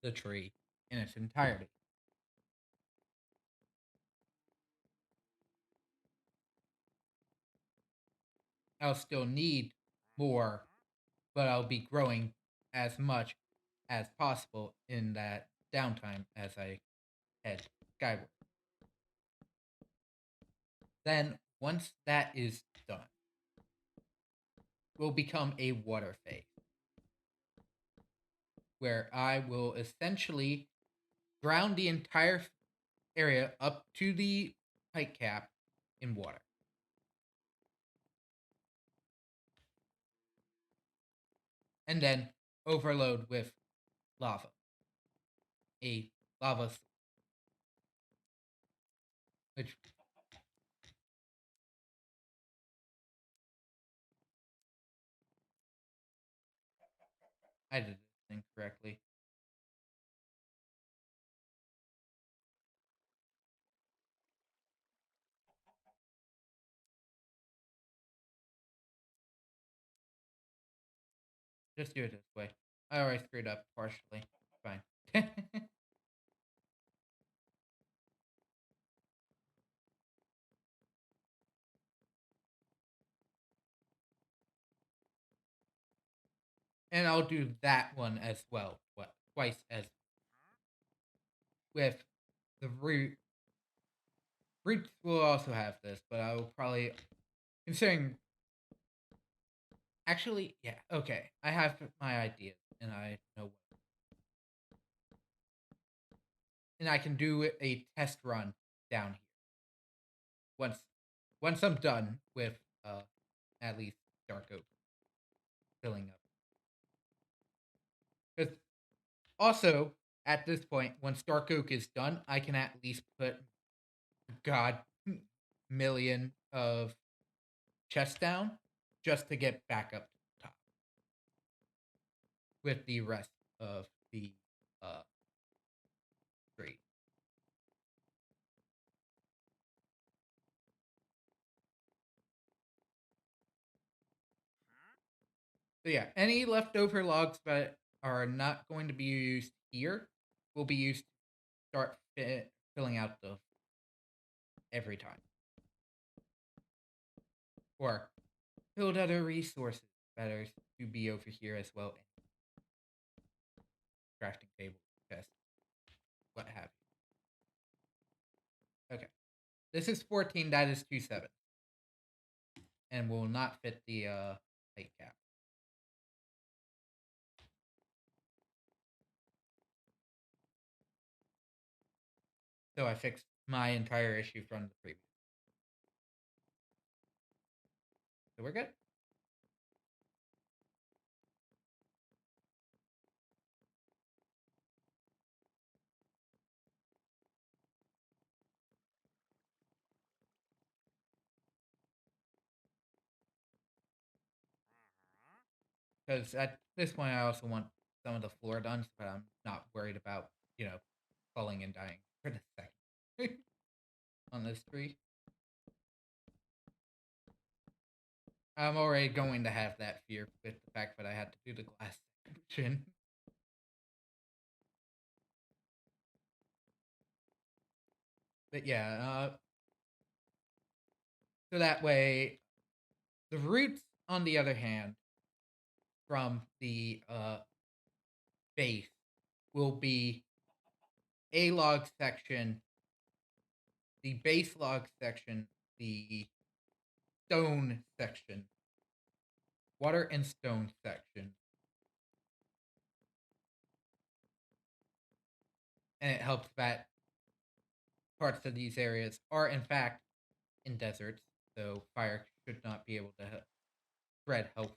the tree in its entirety. I'll still need more, but I'll be growing as much as possible in that downtime as I head skyward. Then, once that is done, will become a water phase where I will essentially ground the entire area up to the height cap in water. And then overload with lava. A lava, which I did this incorrectly. Just do it this way. I already screwed up partially. Fine. And I'll do that one as well. What twice as with the root. Roots will also have this, but I will probably, considering Actually, yeah, okay. I have my ideas, and I know what, and I can do a test run down here once once I'm done with uh at least Dark Oak filling up. Because also at this point, once Dark Oak is done, I can at least put God million of chests down just to get back up to the top with the rest of the uh tree. So yeah, any leftover logs that are not going to be used here will be used to start filling out the every time, or build other resources that are to be over here as well. Crafting table, chest, what have you. Okay, this is 14. That is 2 7, and will not fit the height cap. So I fixed my entire issue from the previous. So we're good. Because at this point, I also want some of the floor done, but I'm not worried about, falling and dying for the second on this tree. I'm already going to have that fear with the fact that I had to do the glass section. But yeah, so that way, the roots, on the other hand, from the base will be a log section, the base log section, the stone section, water and stone section, and it helps that parts of these areas are in fact in deserts, so fire should not be able to spread healthily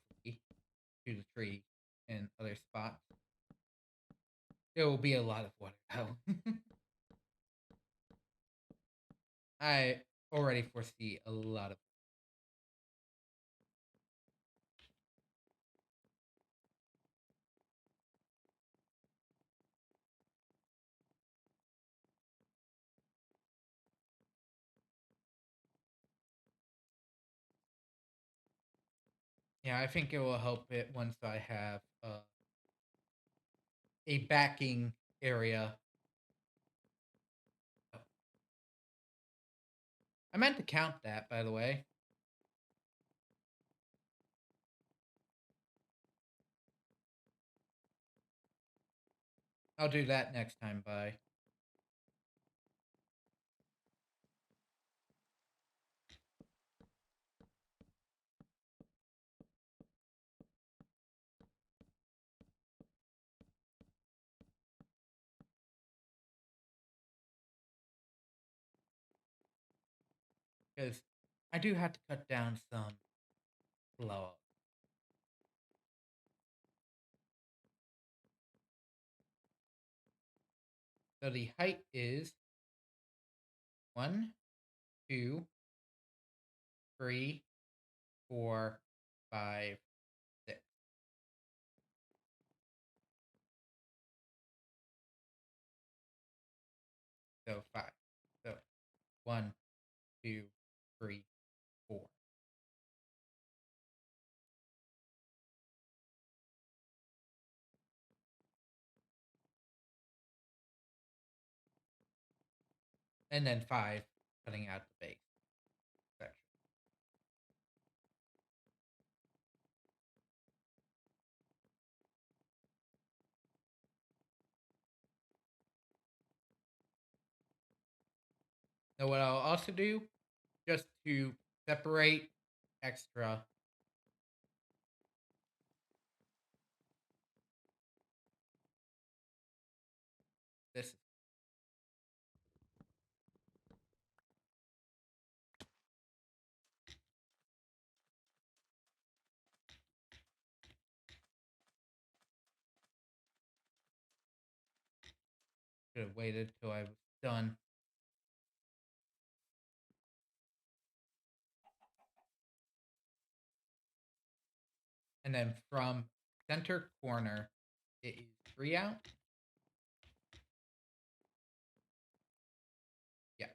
to the tree and other spots. There will be a lot of water though. I already foresee a lot of. Yeah, I think it will help it once I have a backing area. Oh, I meant to count that, by the way. I'll do that next time by. Because I do have to cut down some logs. So the height is 1, 2, 3, 4, 5, 6. So 5. So 1, 2, 3, 4. And then 5 cutting out the base section. Now what I'll also do, just to separate extra Should have waited till I was done. And then from center corner, it is 3 out. Yeah.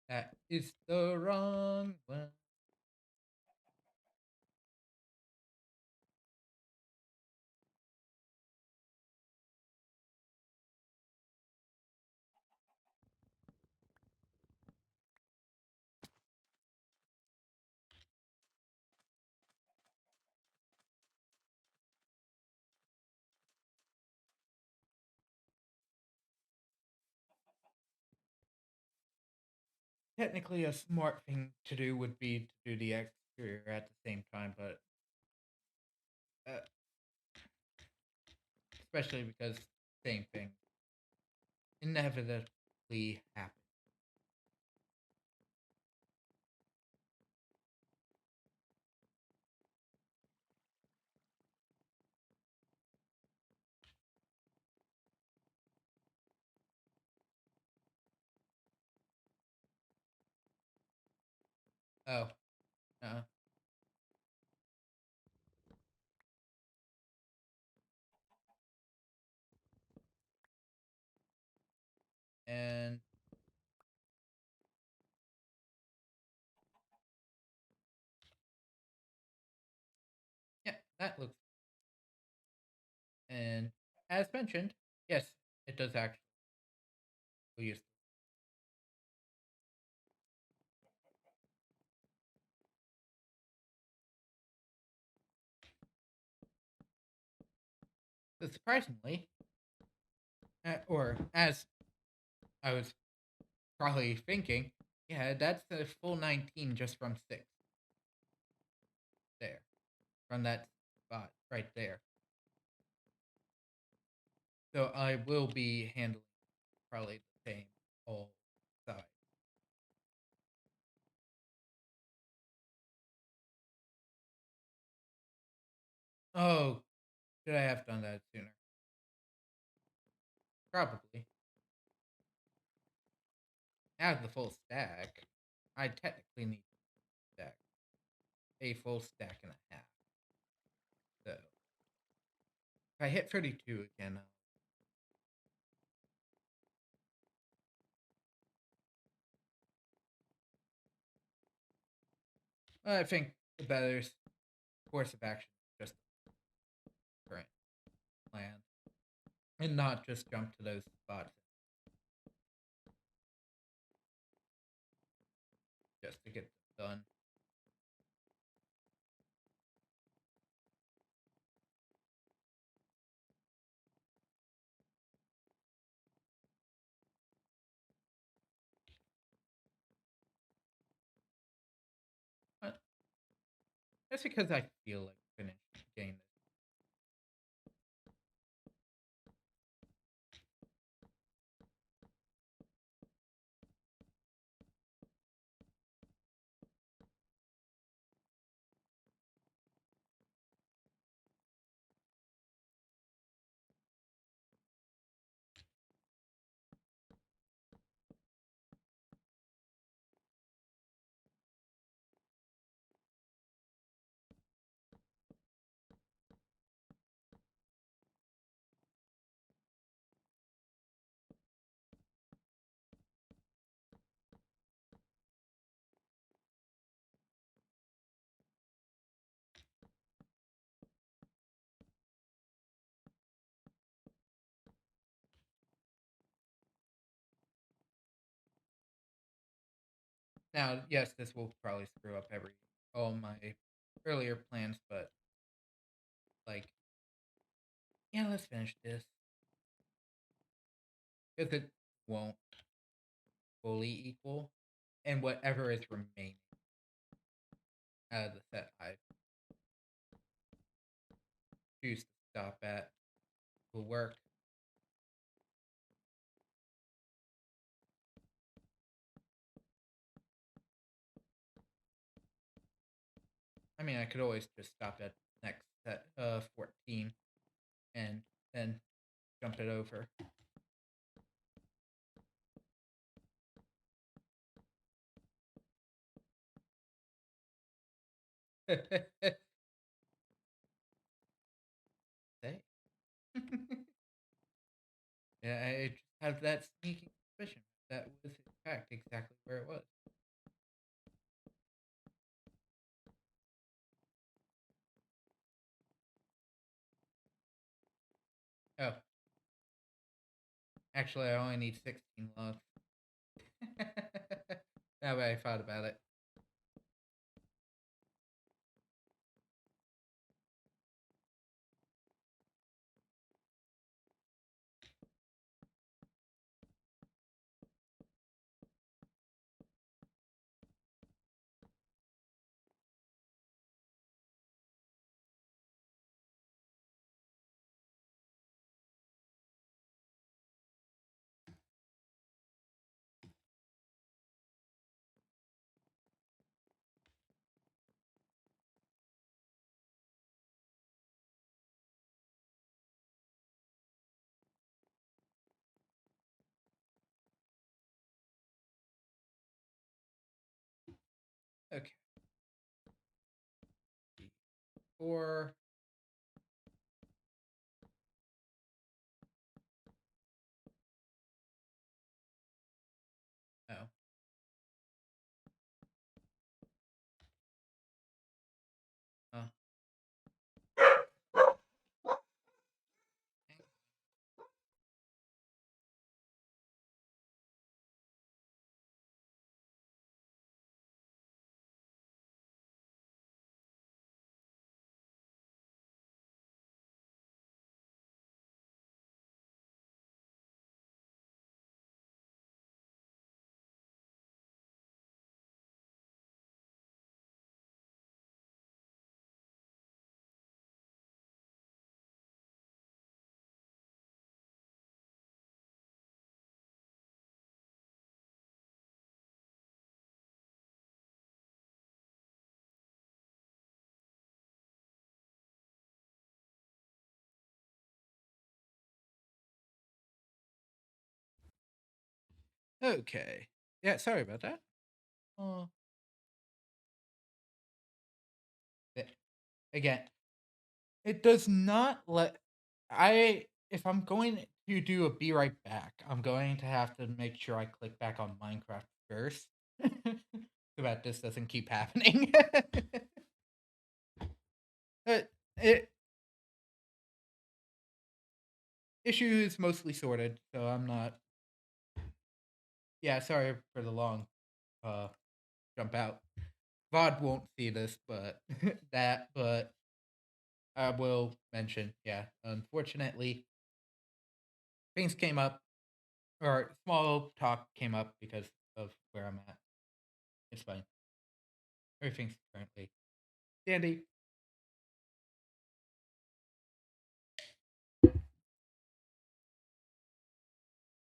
That is the wrong one. Technically, a smart thing to do would be to do the exterior at the same time, but uh, especially because same thing inevitably happens. Oh, uh, and yeah, that looks. And as mentioned, yes, it does actually use. But surprisingly, or as I was probably thinking, yeah, that's a full 19 just from 6 there, from that spot right there. So I will be handling probably the same whole side. Oh, should I have done that sooner? Probably. Now the full stack, I technically need to stack a full stack and a half. So if I hit 32 again, I think the better course of action is just the current plan and not just jump to those spots just to get them done. But that's because I feel like finishing getting this. Now, yes, this will probably screw up all my earlier plans, but like, yeah, let's finish this because it won't fully equal, and whatever is remaining out of the set I choose to stop at will work. I mean, I could always just stop at next set 14 and then jump it over. Say. Yeah, I just have that sneaking suspicion that was in fact exactly where it was. Oh, actually, I only need 16 love. Now that I thought about it. Okay. 4. Oh. Oh. Okay. Yeah, sorry about that. Oh. Again, it does not let I if I'm going to do a be right back, I'm going to have to make sure I click back on Minecraft first. So that this doesn't keep happening. But it issue is mostly sorted, so I'm not. Yeah, sorry for the long uh jump out. VOD won't see this, but but I will mention, yeah, unfortunately, things came up, or small talk came up because of where I'm at. It's fine. Everything's currently dandy.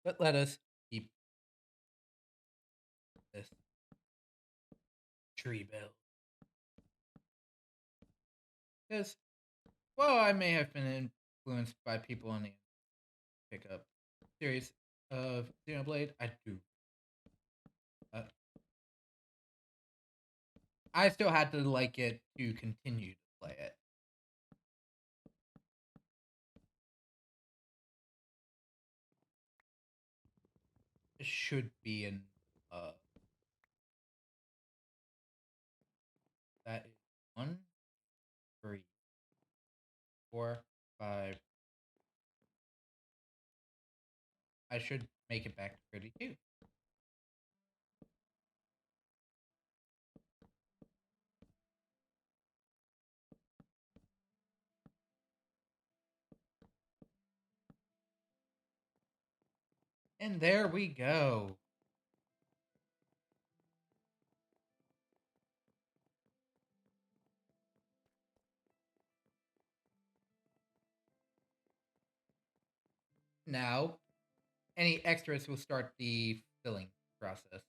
But let us keep this tree build. Because, well, I may have been influenced by people on the pickup series of Xenoblade. I do. Uh, I still had to like it to continue to play it. It should be in uh that is 1, 3, 4, 5. I should make it back to 32. And there we go. Now, any extras will start the filling process.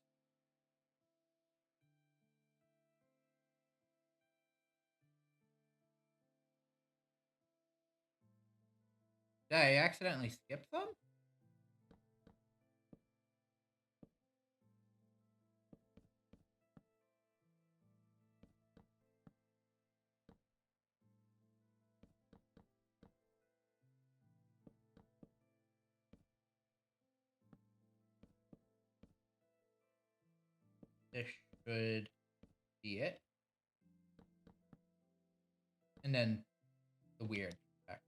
Did I accidentally skip some? This should be it. And then the weird factor.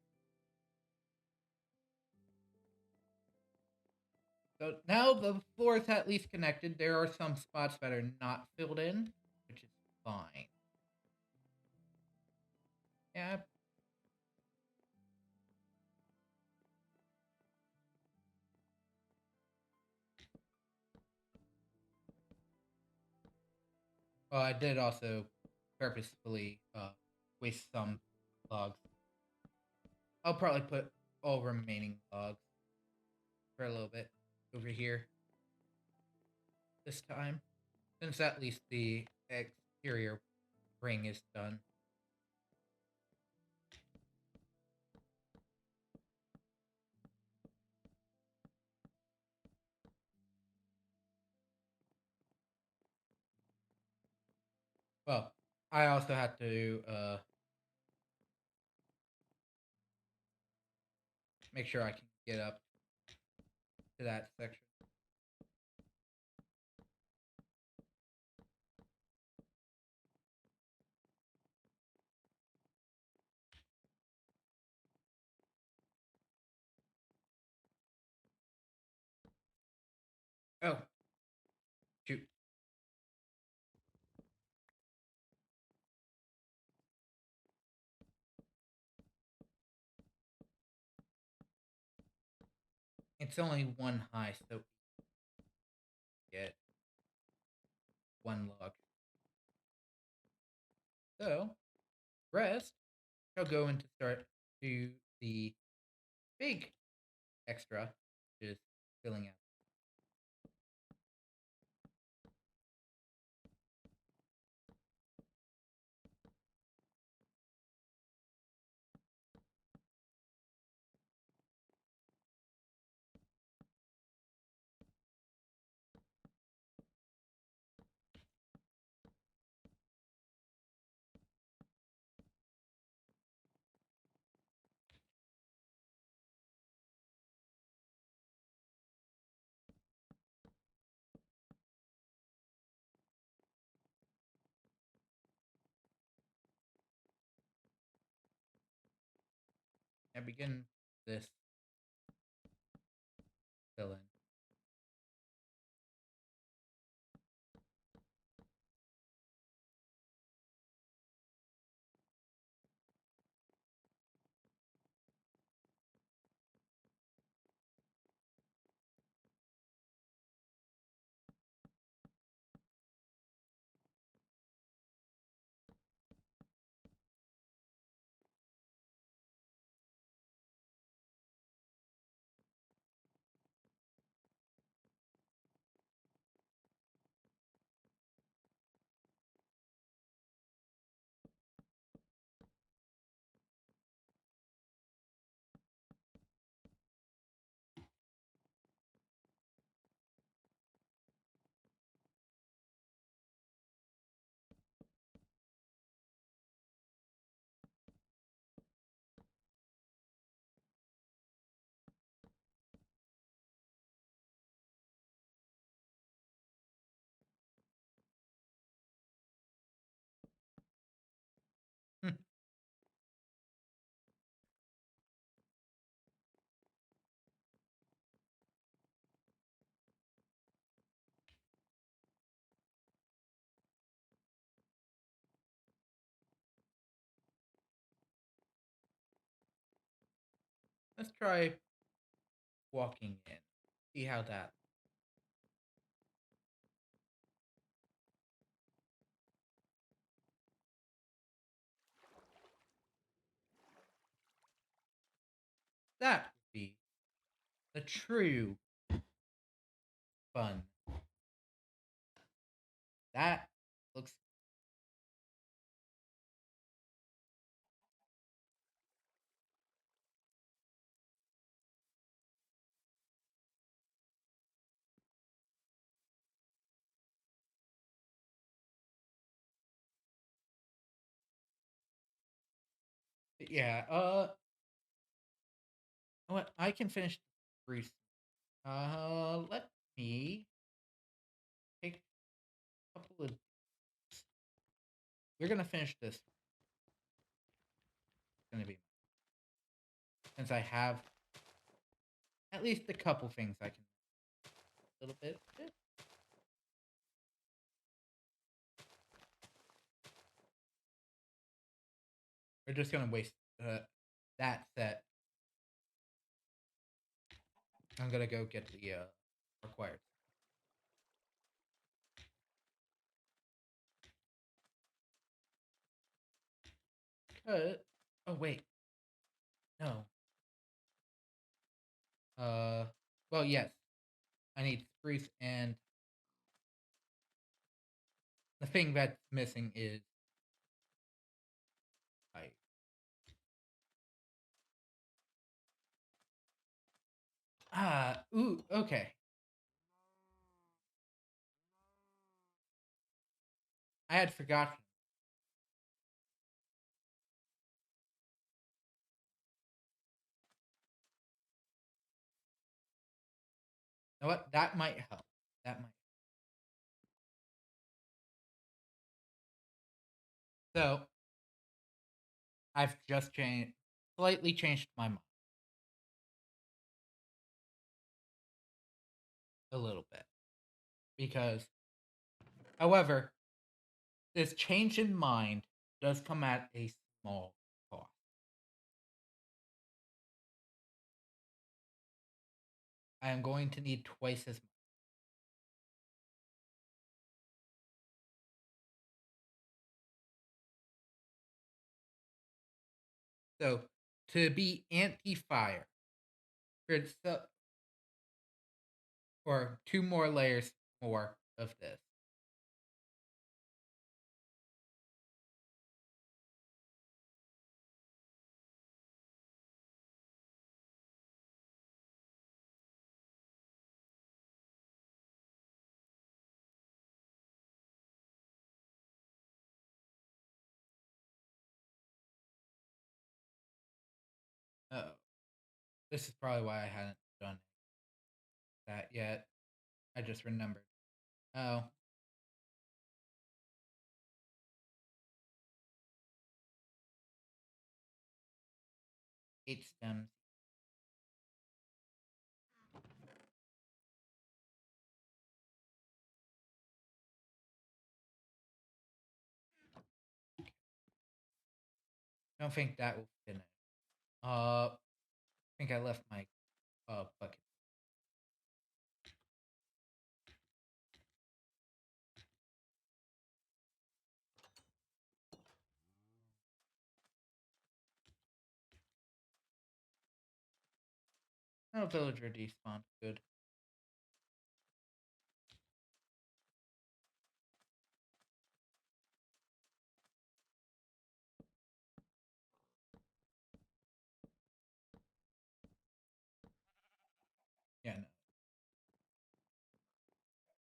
So now the floor is at least connected. There are some spots that are not filled in, which is fine. Yeah. Well, I did also purposefully waste some logs. I'll probably put all remaining logs for a little bit over here this time, since at least the exterior ring is done. Well, I also have to make sure I can get up to that section. Oh, shoot. It's only one high, so get one log. So, rest shall go into start to the big extra, which is filling out. And begin this fill in. Let's try walking in. See how that. That would be the true fun. That looks. Yeah. What I can finish brief. Let me take a couple of. We're gonna finish this. It's gonna be since I have at least a couple things I can a little bit. We're just gonna waste that set. I'm gonna go get the required. Oh wait, no. Uh, well yes, I need spruce, and the thing that's missing is I. Ooh, okay. I had forgotten. You know what? That might help. That might. So I've just slightly changed my mind a little bit because, however, this change in mind does come at a small cost. I am going to need twice as much. So to be anti-fire, for itself, or two more layers more of this. Oh, this is probably why I hadn't done that yet. I just remembered. Oh, 8 stems. I don't think that will finish. I think I left my bucket. No villager despawned. Good. Yeah, no.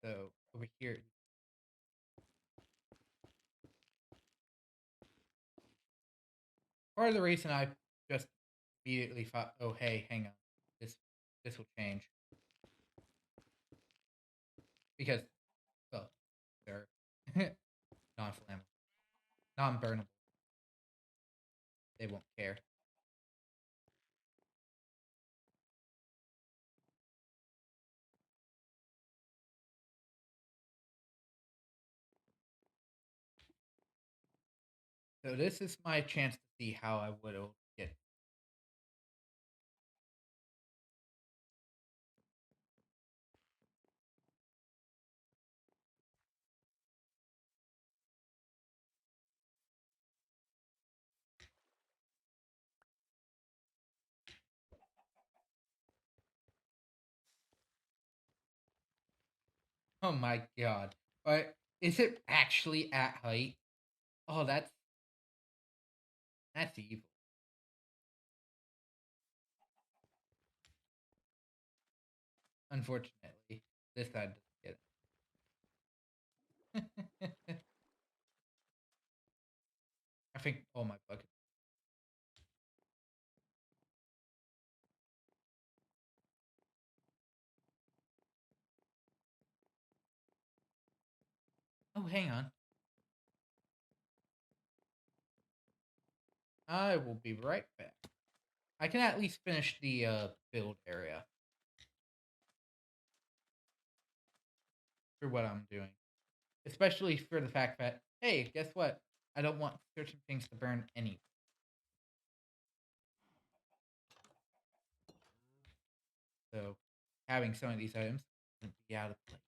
So over here. Part of the reason I just immediately thought, oh hey, hang on, this will change because well, they're non-flammable, non-burnable. They won't care. So this is my chance to see how I would get. Oh my god. But is it actually at height? Oh, that's evil. Unfortunately, this side doesn't get it. I think all my buckets. Oh, hang on. I will be right back. I can at least finish the build area for what I'm doing. Especially for the fact that, hey, guess what? I don't want certain things to burn anyway. So having some of these items would be out of place.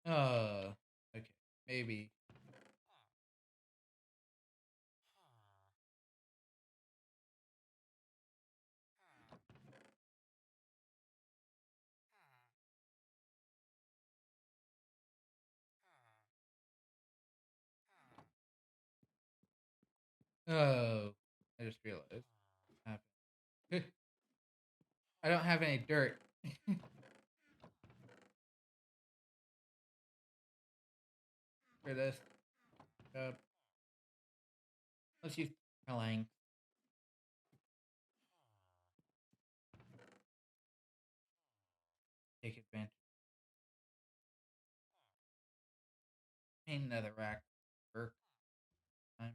Uh okay. Maybe. Oh, I just realized what happened. I don't have any dirt for this. Uh, let's use plank. Take advantage. Another rack. Work time.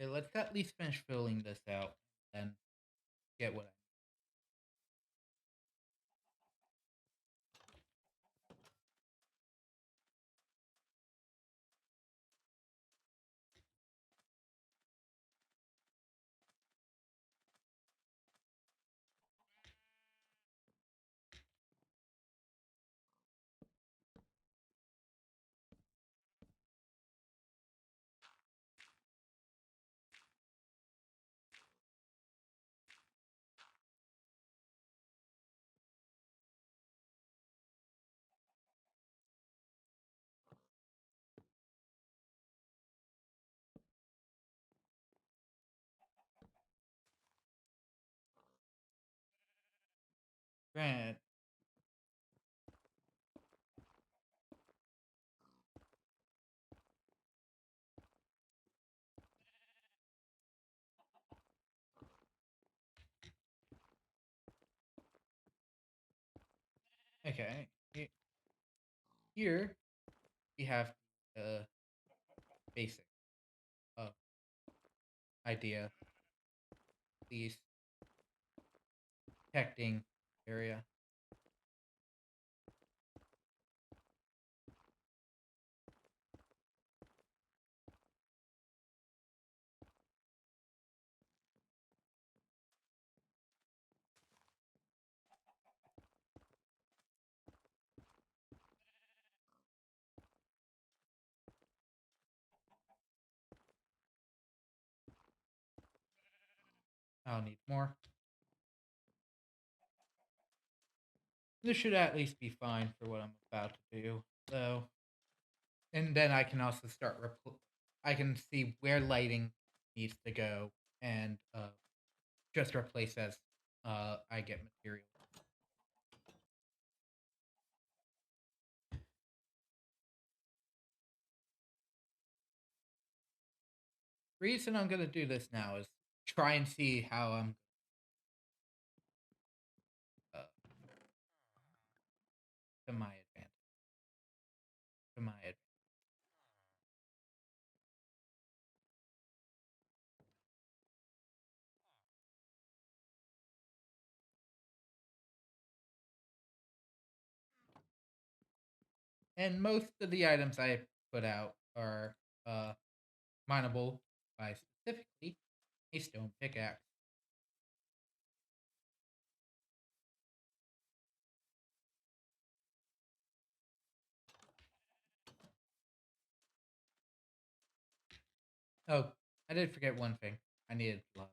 Okay, let's at least finish filling this out and get what I grant. Okay. Here we have the basic uh, idea, the protecting area. I'll need more. This should at least be fine for what I'm about to do, though. And then I can also start. I can see where lighting needs to go, and just replace as I get material. Reason I'm gonna do this now is try and see how I'm uh, to my advantage. To my advantage. And most of the items I put out are uh, mineable by specifically a stone pickaxe. Oh, I did forget one thing. I needed love.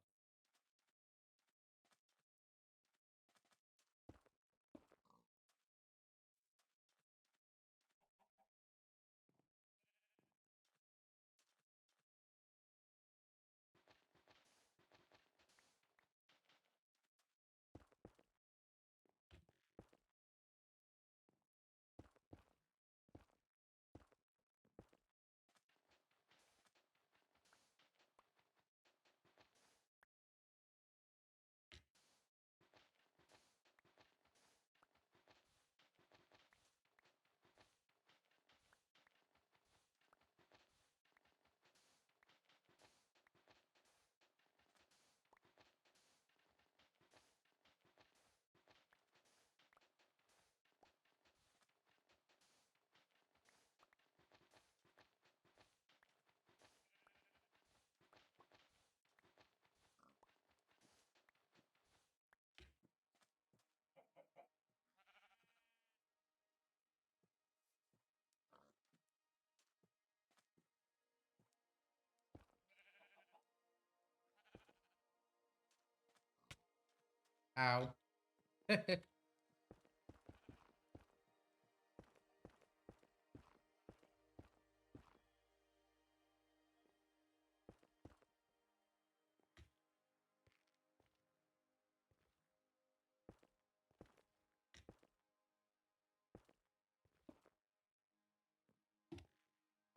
Ow.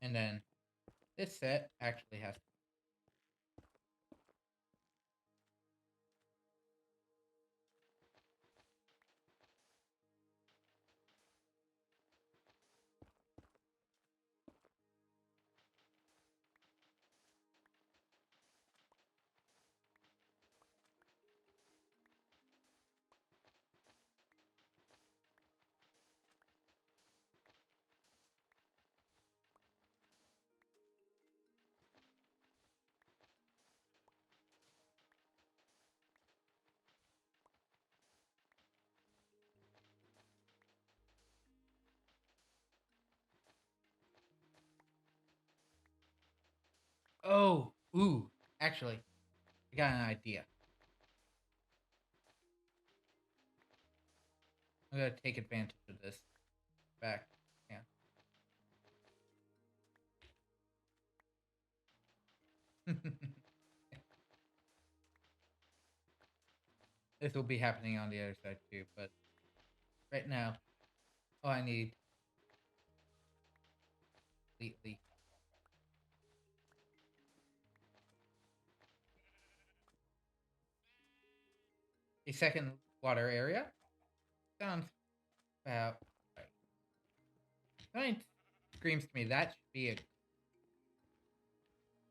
And then this set actually has. Oh, ooh. Actually, I got an idea. I'm gonna take advantage of this. Back. Yeah. This will be happening on the other side too, but right now, all I need completely a second water area. Sounds about right. Something screams to me that should be a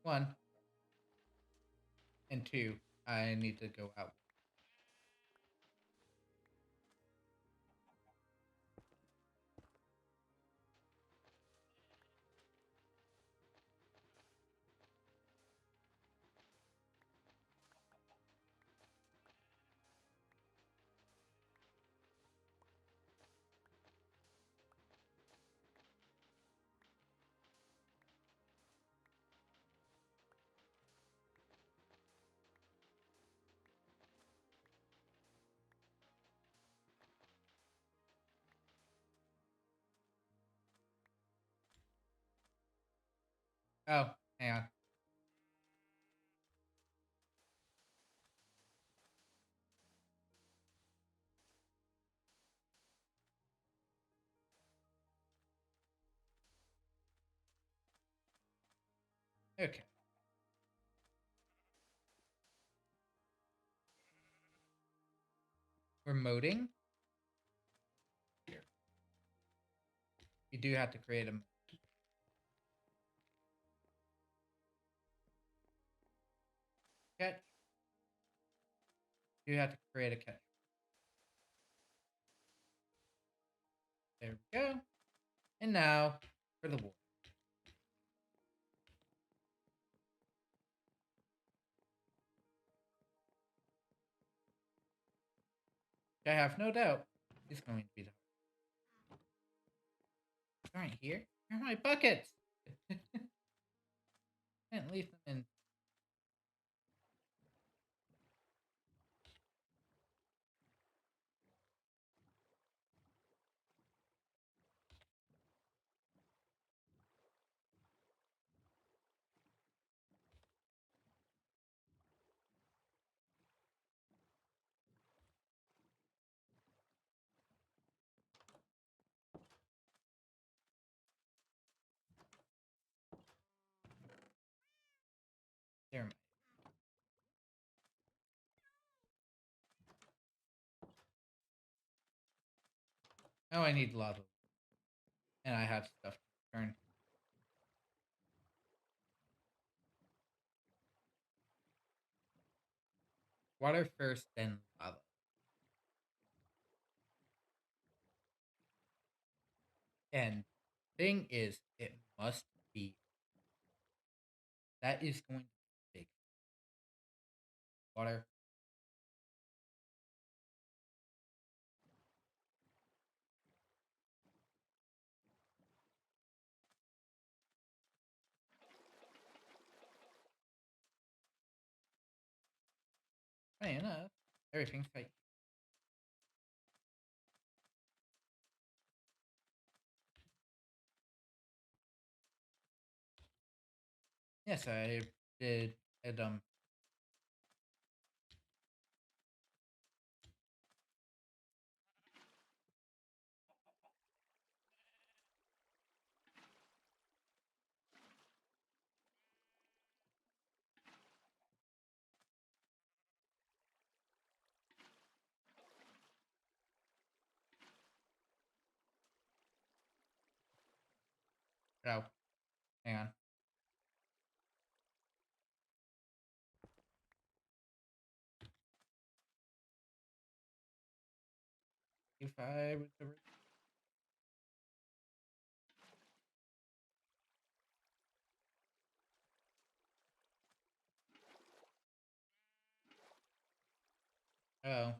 one and two. I need to go out. Oh, hang on. Okay. Remoting. Here. You do have to create a catch. You have to create a catch. There we go. And now for the war. I have no doubt is going to be the hardest. Aren't here? Where are my buckets? Can't leave them in. There. Oh, I need lava. And I have stuff to turn. Water first, then lava. And thing is, it must be. That is going to be big. Water. Funny enough, everything's right. Yes, I did. And, oh, hang on. If I was the oh,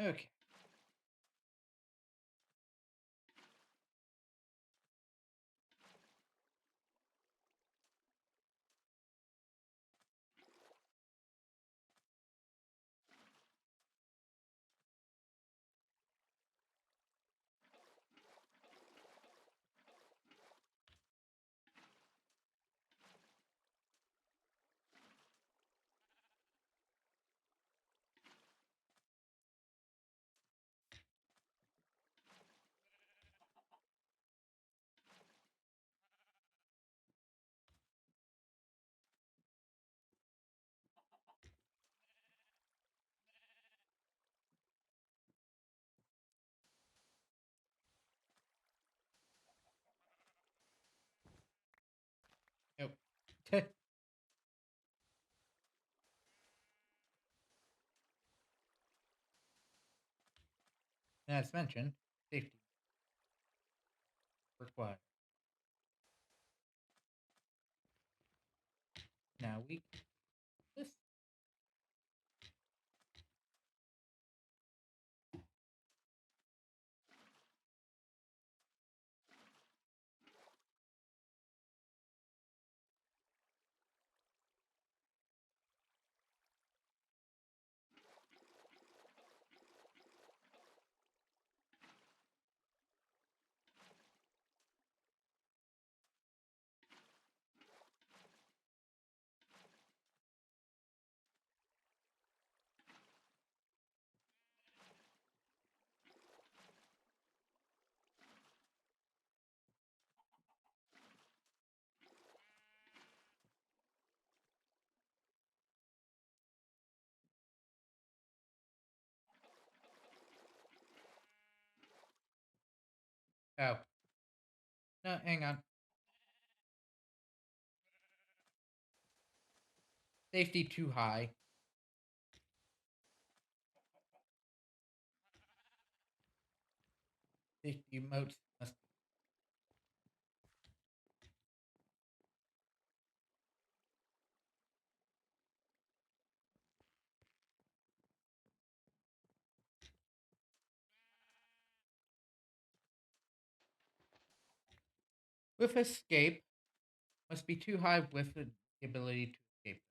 okay. Nope. As mentioned, safety required. Now we this. Oh, No, hang on. Safety too high. Safety moats must with escape must be too high with the ability to escape.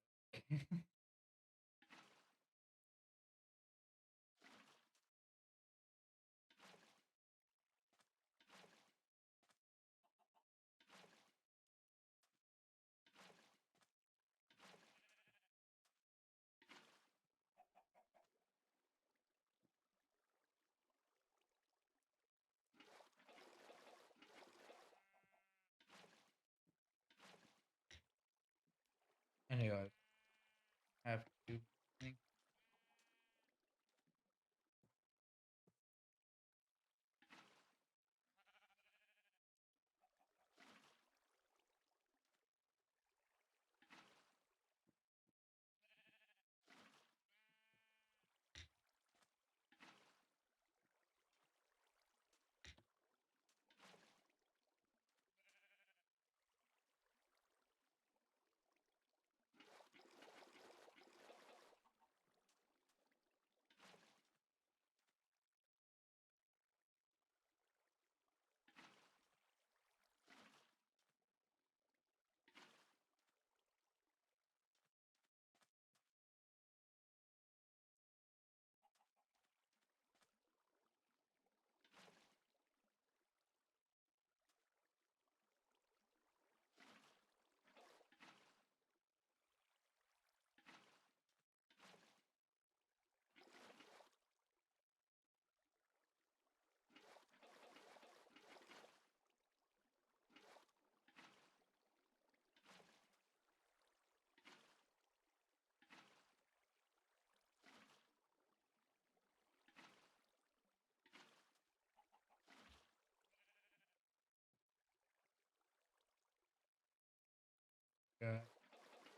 Anyway, have to.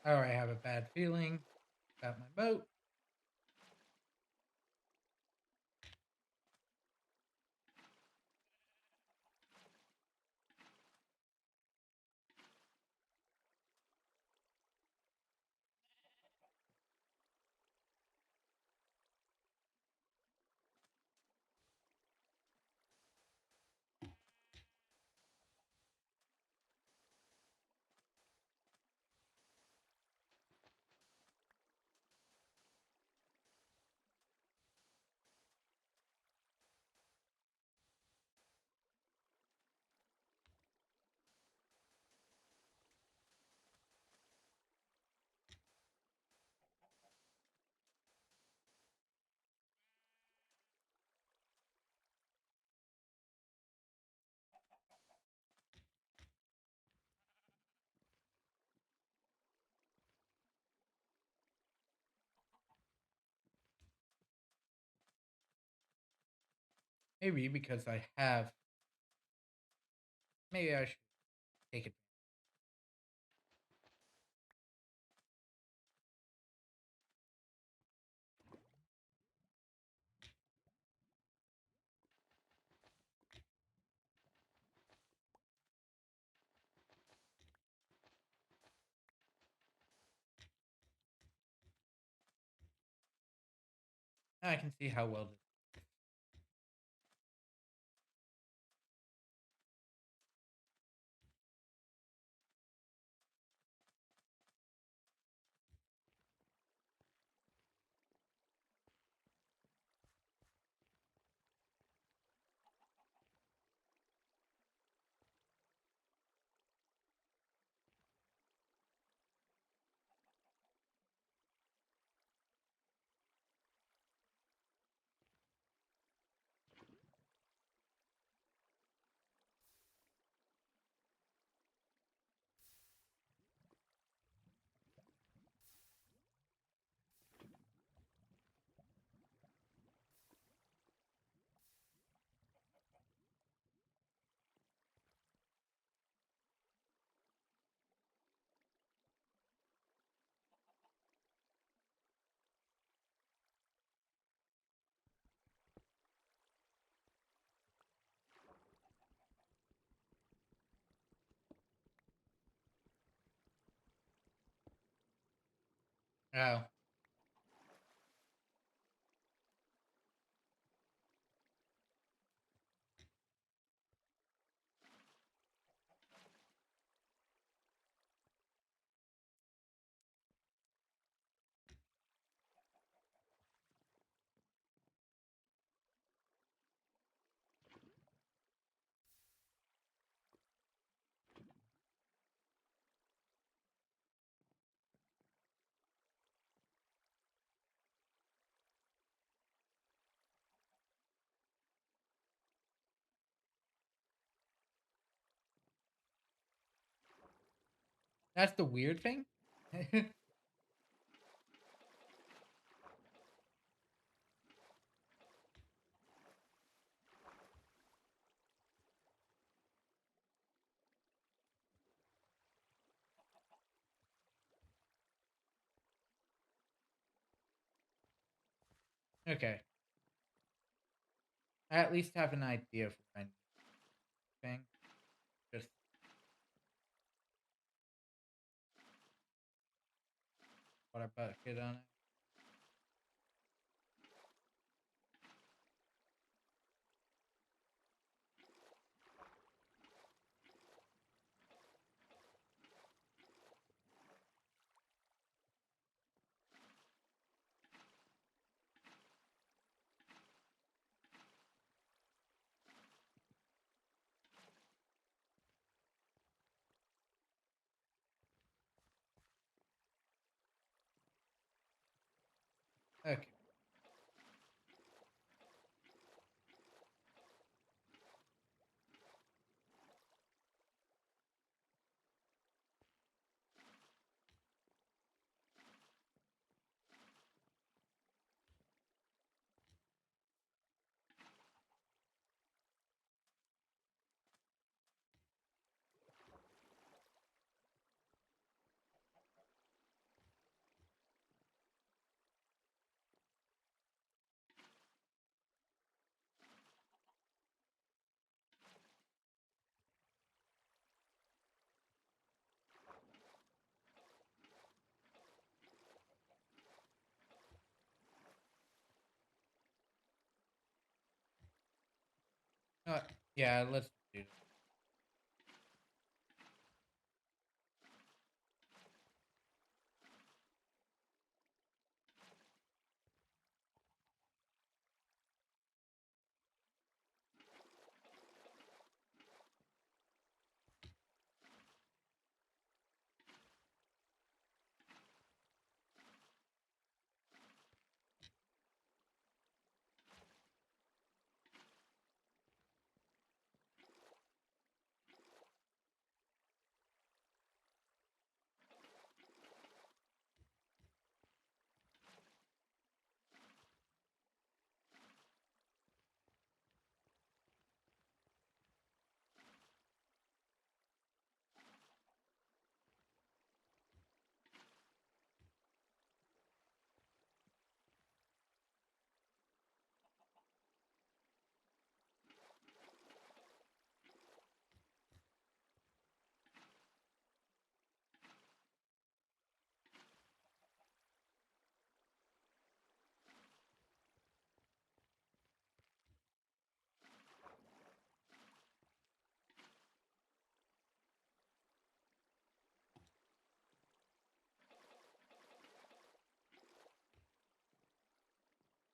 I already have a bad feeling about my moat. Maybe because I have. Maybe I should take it. Now I can see how well this. Oh, that's the weird thing. Okay, I at least have an idea for my thing. Just water bucket on it. Okay. Uh, yeah, let's do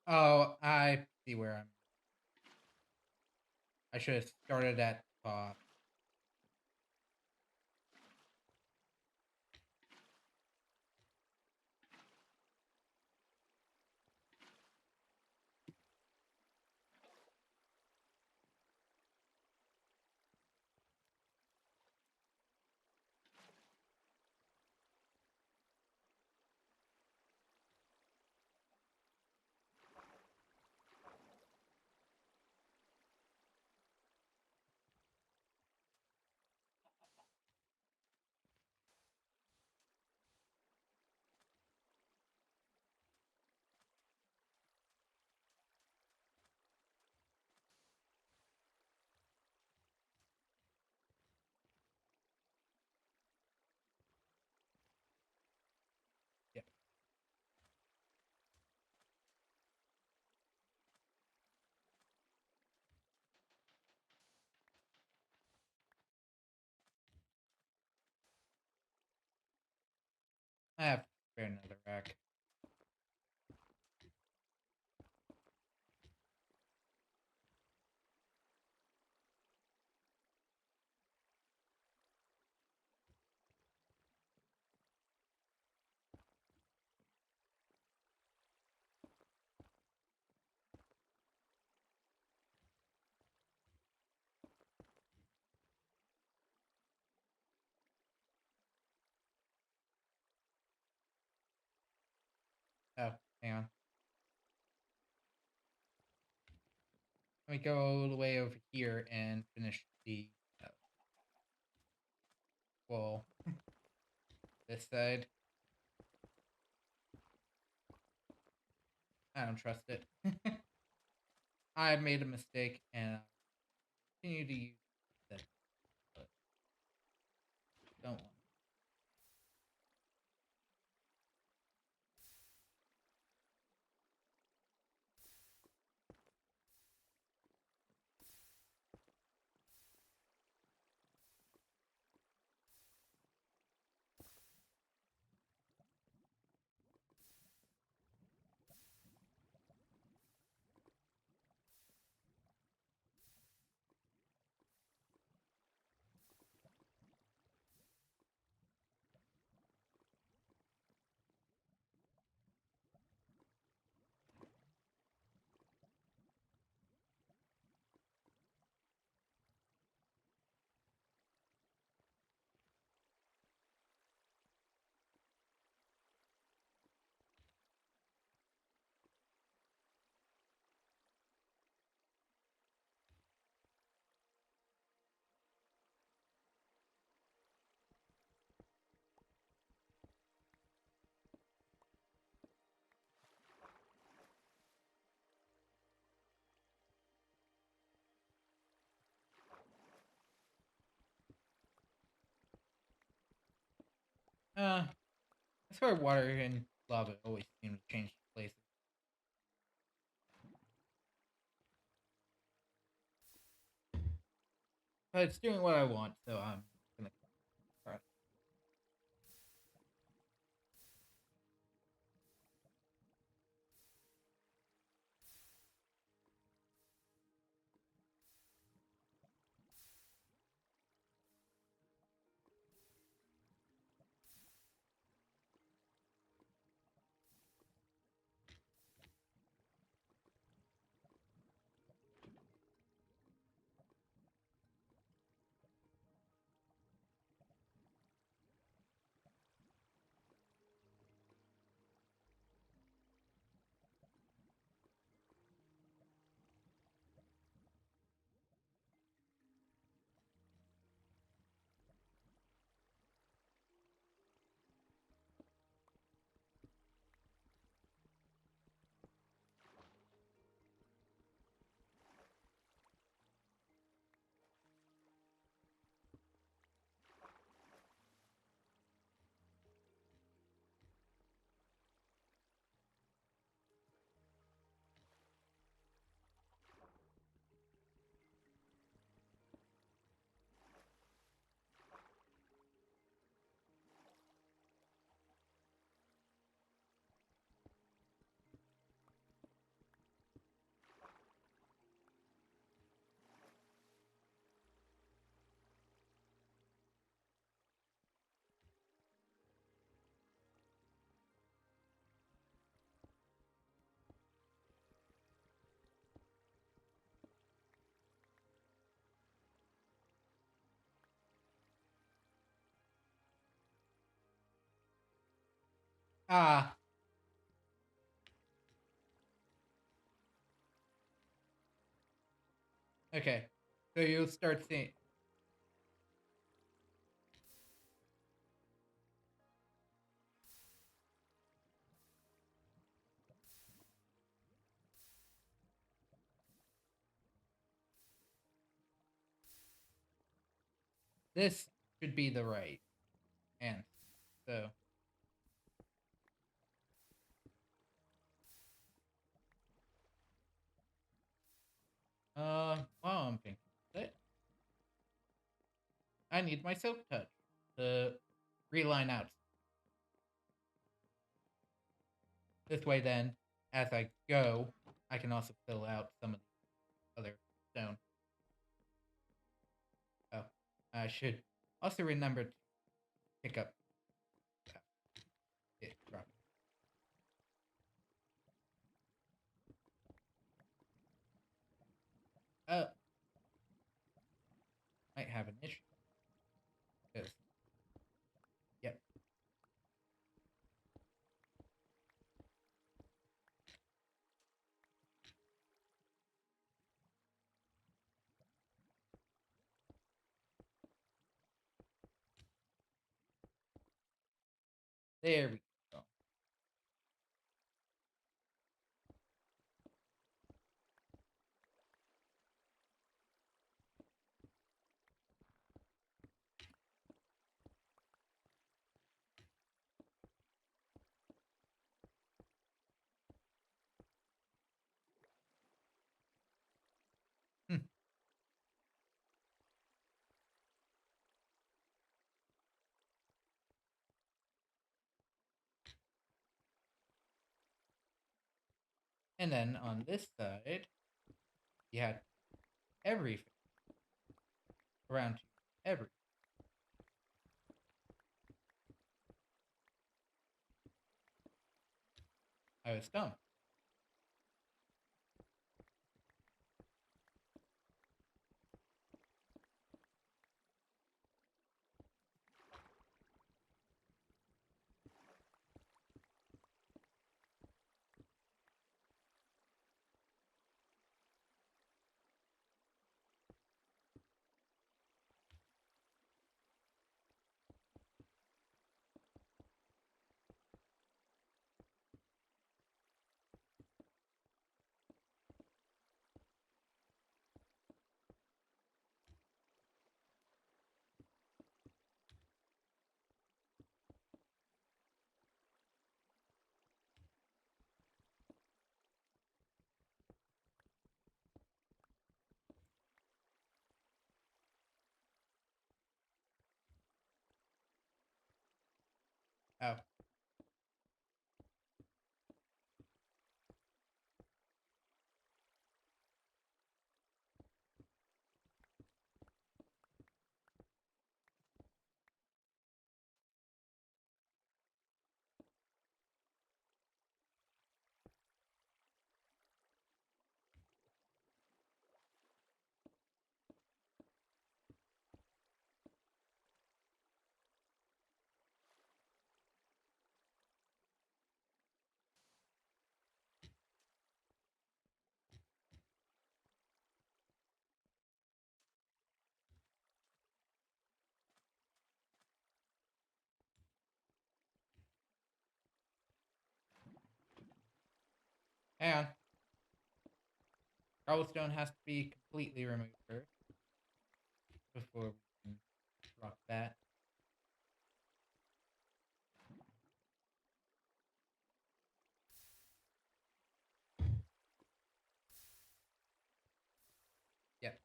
Oh, I see where I'm. I should have started at the top. I have to prepare another rack. Oh, hang on. Let me go all the way over here and finish the wall. This side. I don't trust it. I made a mistake and I'll continue to use that, but don't want. That's where water and lava always seem to change places. But it's doing what I want, so I'm gonna try. Ah, okay. So you'll start seeing this should be the right answer. So, while I'm thinking of it, I need my silk touch to reline out. This way, then, as I go, I can also fill out some of the other stone. Oh, I should also remember to pick up it. Drop it. Might have an issue. Because, yep, there we go. Hmm. And then on this side, you had everything around you. Every. I was dumb. Oh, hang on. Cobblestone has to be completely removed first before we can rock that. Yep.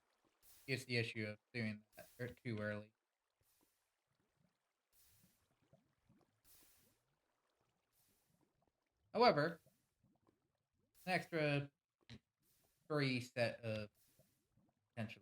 Here's the issue of doing that too early. However, an extra free set of potential.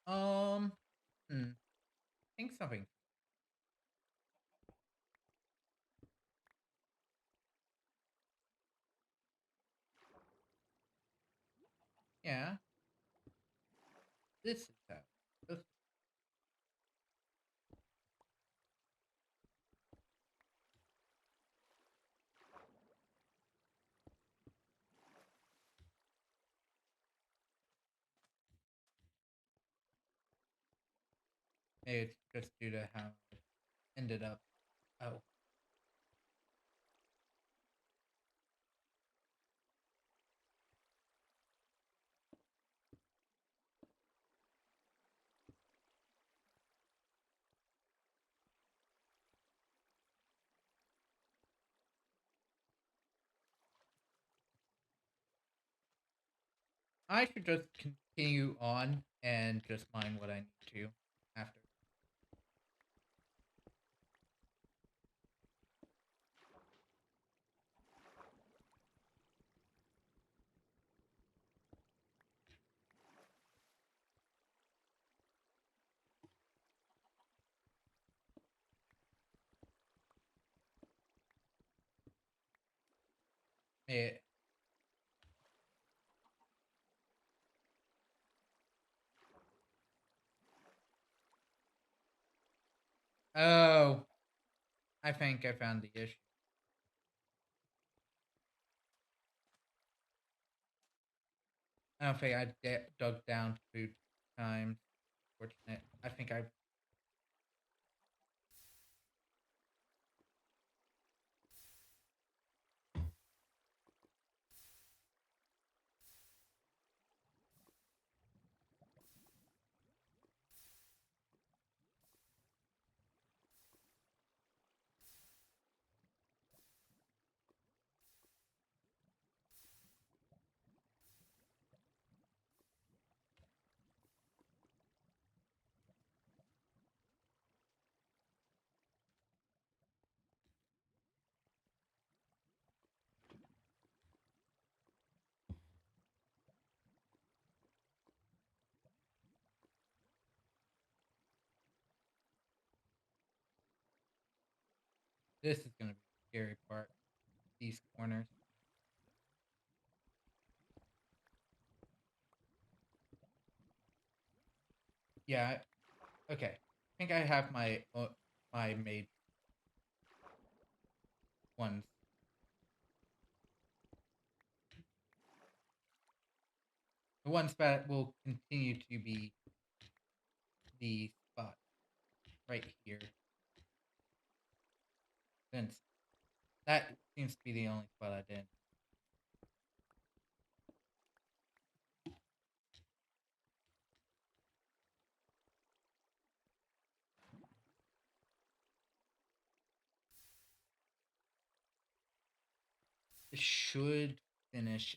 Um, think something. Yeah, this is how. This, Maybe it's just due to how it ended up. Oh, I should just continue on and just mine what I need to after. It, oh, I think I found the issue. I don't think dug down 2 times. Fortunate. I think I. This is gonna be the scary part. These corners. Yeah. Okay. I think I have my made ones. The ones that will continue to be the spot right here. Since that seems to be the only spot I did. It should finish.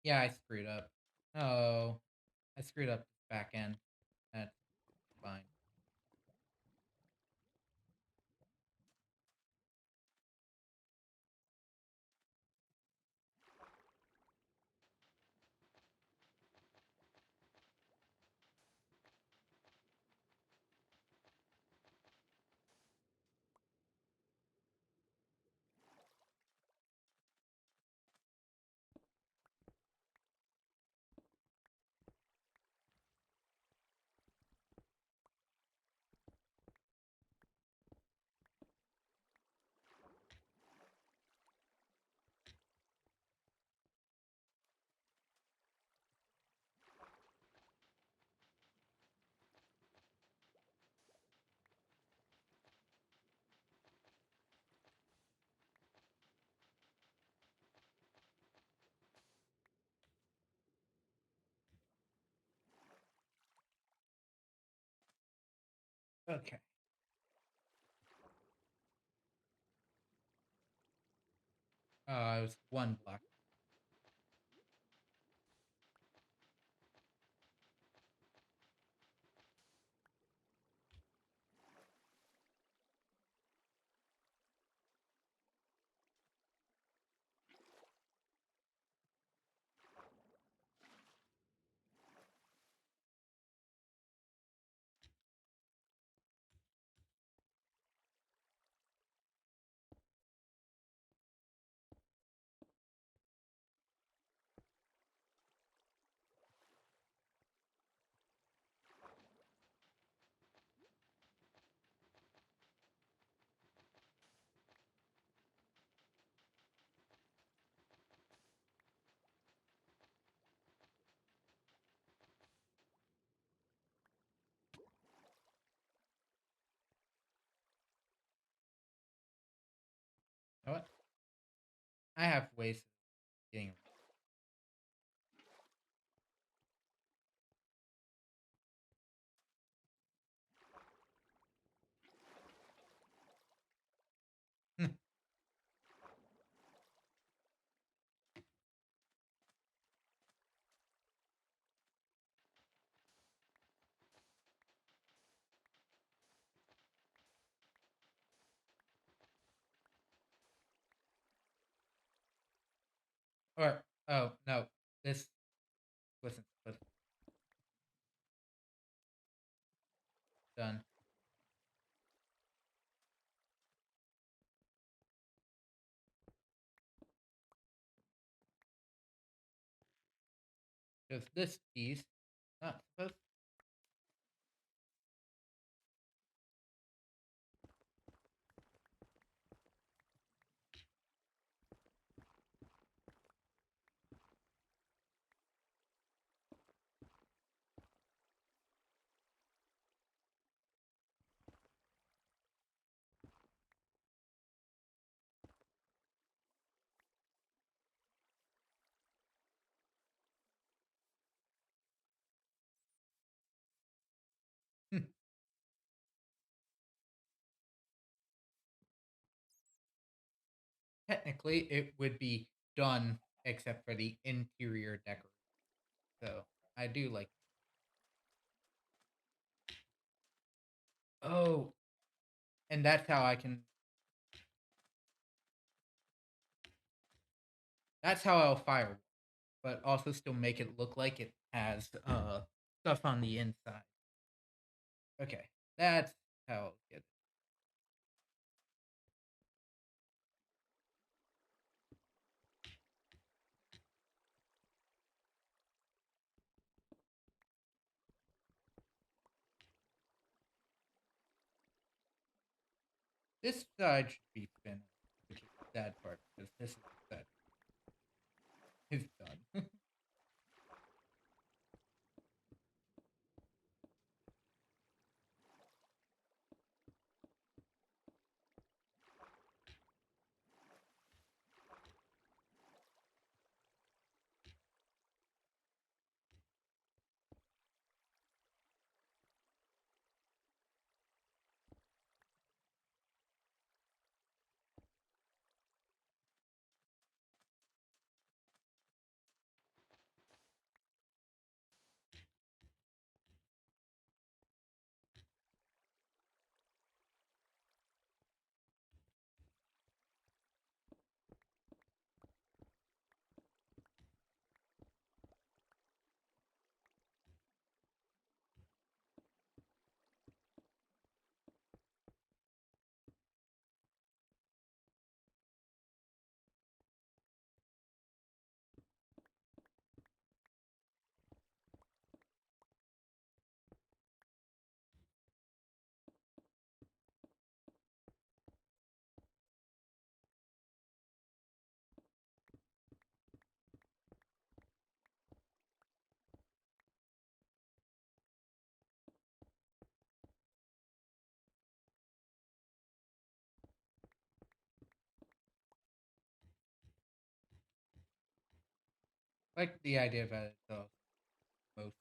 Yeah, I screwed up. Oh, I screwed up this back end. That's fine. Okay. I was one block. You know what? I have ways of getting around. Or oh no, this wasn't supposed to be done. Because this piece not supposed. Technically, it would be done except for the interior decoration. So I do like. Oh, and that's how I can. That's how I'll fire, but also still make it look like it has stuff on the inside. Okay, that's how I'll get it. This side should be finished, which is the sad part because this is that is done. Like the idea of it, most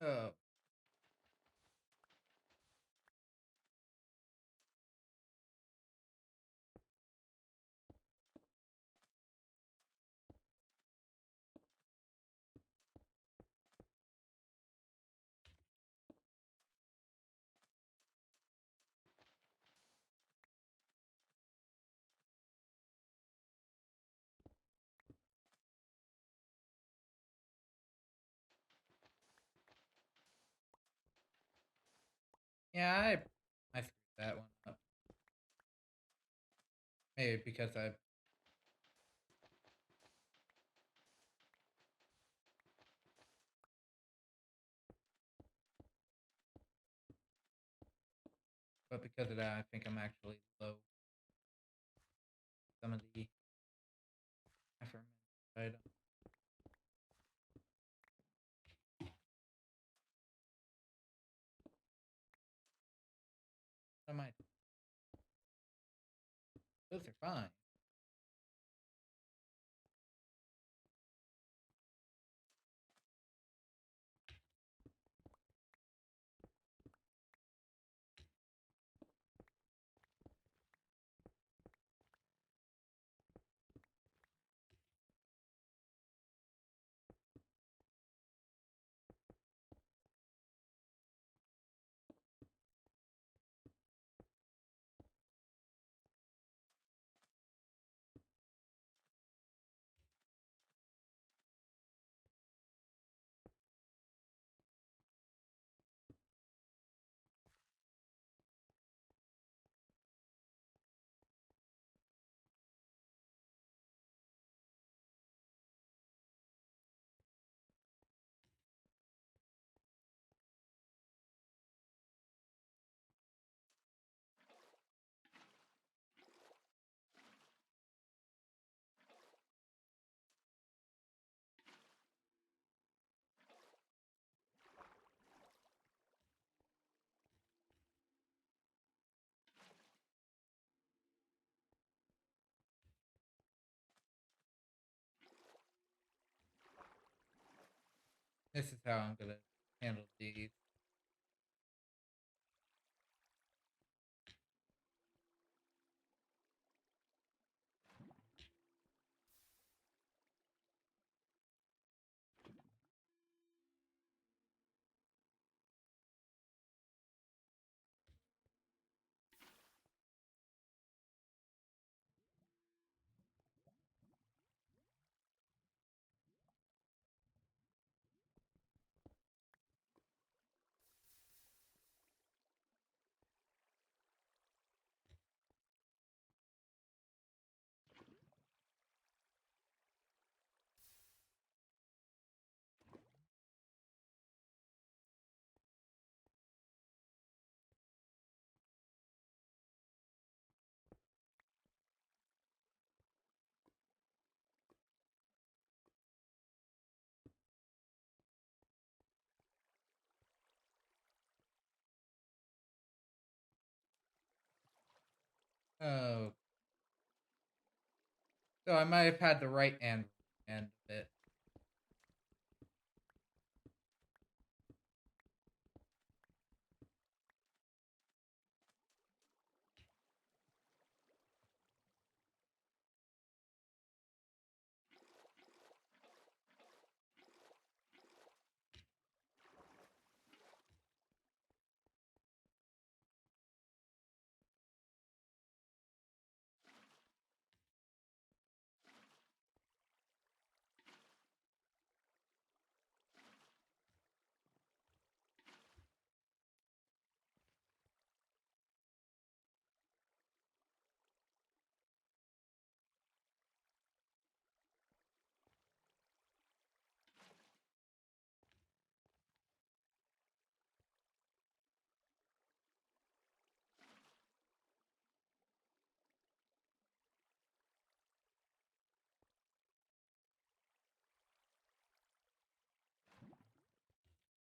Oh. Yeah, I screwed that one up. Maybe because I but because of that I think I'm actually low some of the aforementioned items. What am I? Those are fine. This is how I'm gonna handle these. Oh, so I might have had the right end of it.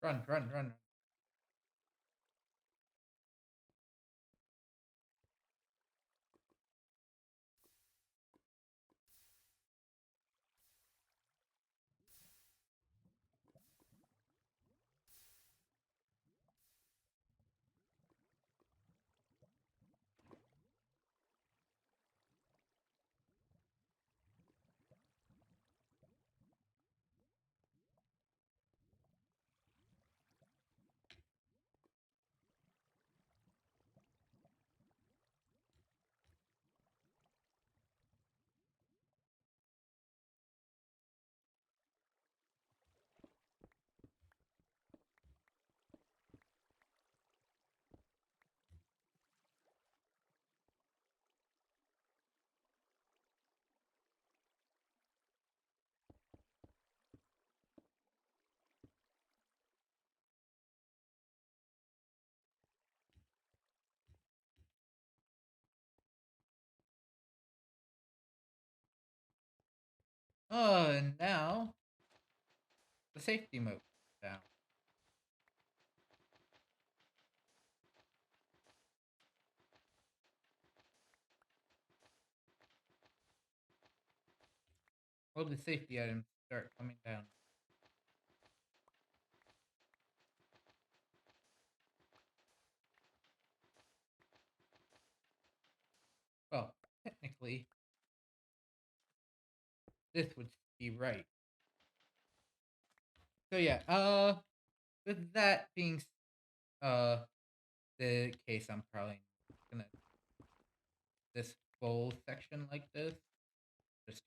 Run, run, run. And now the safety mode down. All the safety items start coming down. Well, technically, this would be right. So yeah, with that being uh the case, I'm probably gonna this full section like this. Just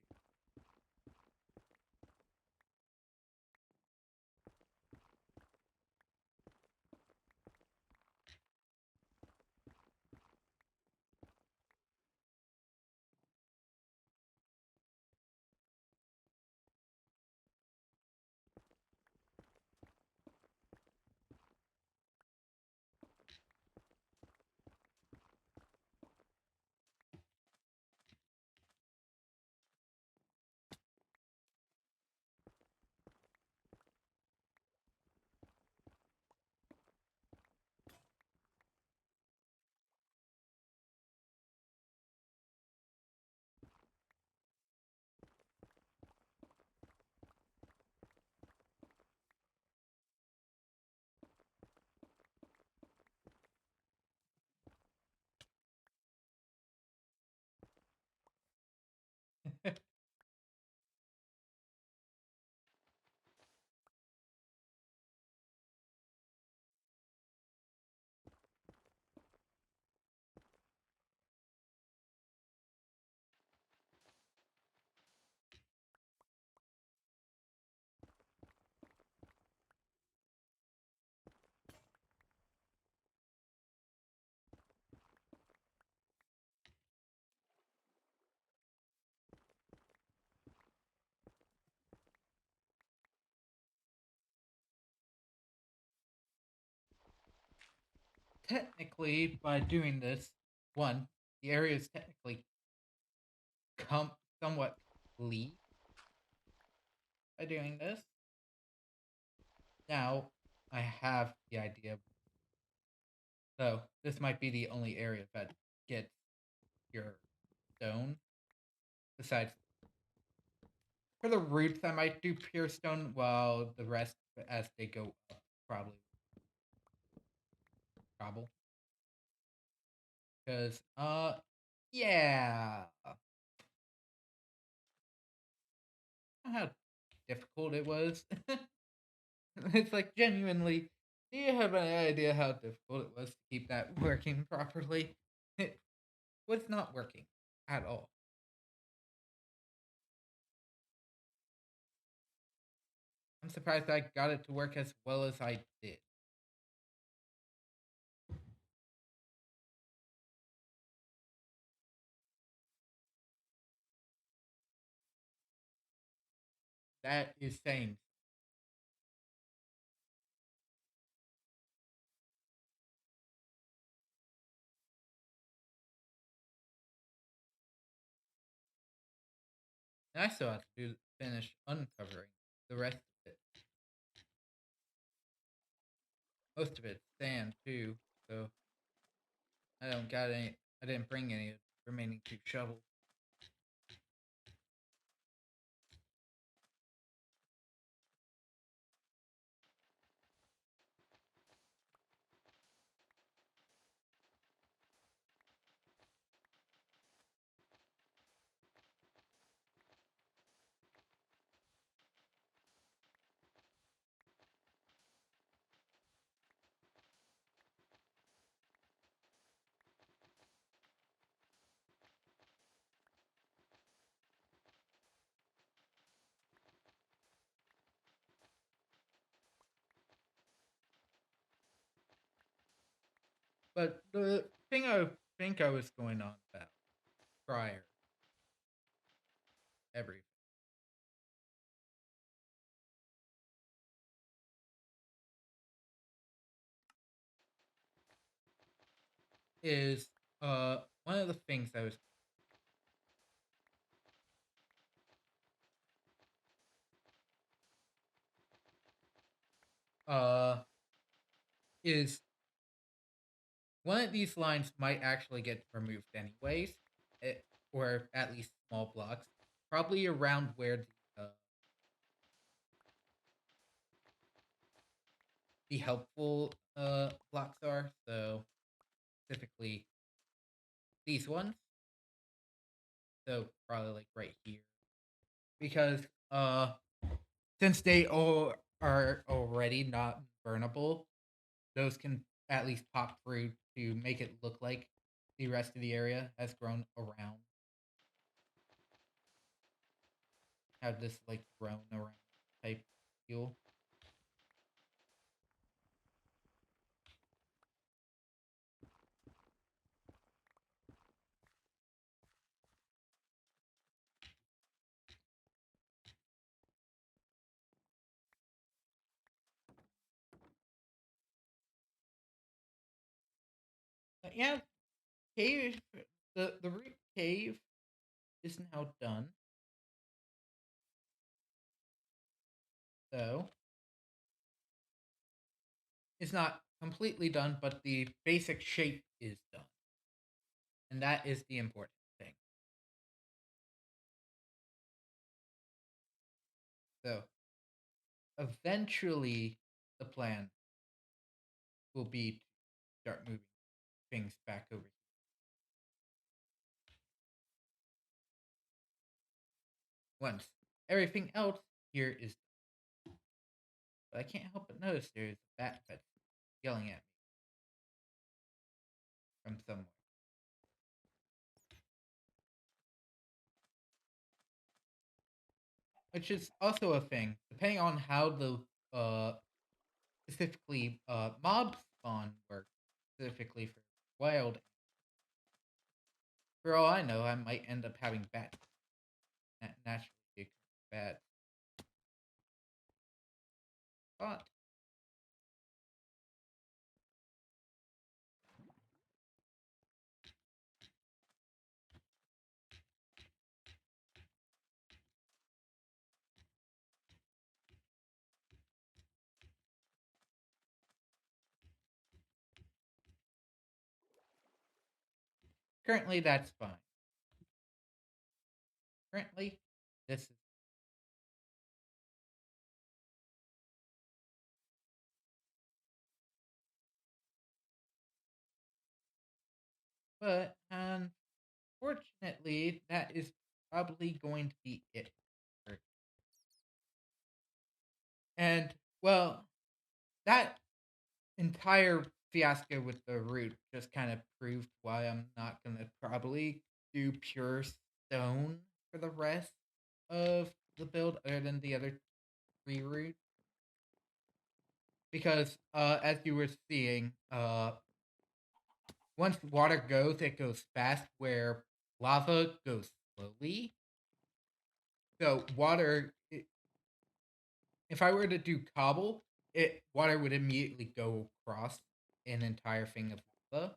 technically, by doing this, one, the area is technically com- somewhat complete by doing this. Now, I have the idea. So, this might be the only area that gets your stone. Besides, for the roots, I might do pure stone, while the rest, as they go up, probably cobble. Because, yeah. How difficult it was. It's like genuinely, do you have any idea how difficult it was to keep that working properly? It was not working at all. I'm surprised I got it to work as well as I did. That is saying and I still have to finish uncovering the rest of it. Most of it's sand too, so I don't got any. I didn't bring any remaining two shovels. But the thing I think I was going on about prior everything is one of the things I was uh is one of these lines might actually get removed anyways, eh, or at least small blocks, probably around where the helpful blocks are. So specifically these ones. So probably like right here, because since they all are already not burnable, those can at least pop through to make it look like the rest of the area has grown around. Have this like grown around type feel. But yeah, cave the root cave is now done. So it's not completely done, but the basic shape is done. And that is the important thing. So eventually the plan will be to start moving things back over here. Once everything else here is done. But I can't help but notice there's a bat that's yelling at me from somewhere. Which is also a thing. Depending on how the specifically mob spawn works, specifically for wild, for all I know, I might end up having bats naturally bad spot. Currently, that's fine. Currently, this is. But unfortunately, that is probably going to be it. And well, that entire fiasco with the root just kind of proved why I'm not gonna probably do pure stone for the rest of the build, other than the other three roots. Because as you were seeing, once water goes, it goes fast, where lava goes slowly. So water, if I were to do cobble, it water would immediately go across an entire thing of lava.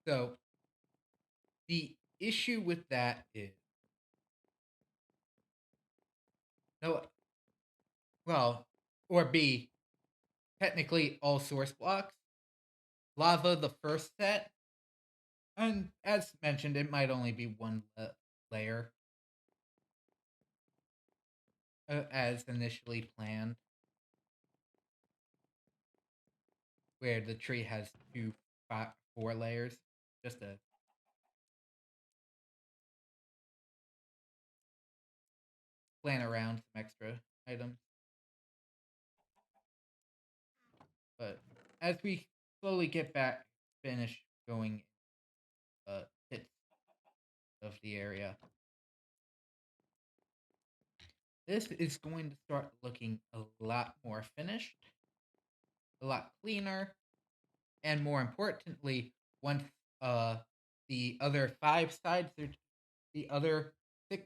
So the issue with that is no, well, or B, technically all source blocks, lava the first set, and as mentioned, it might only be one layer as initially planned, where the tree has two, five, four layers, just to plan around some extra items. But as we slowly get back, finish going hits of the area, this is going to start looking a lot more finished, a lot cleaner, and more importantly, once the other five sides are the other six,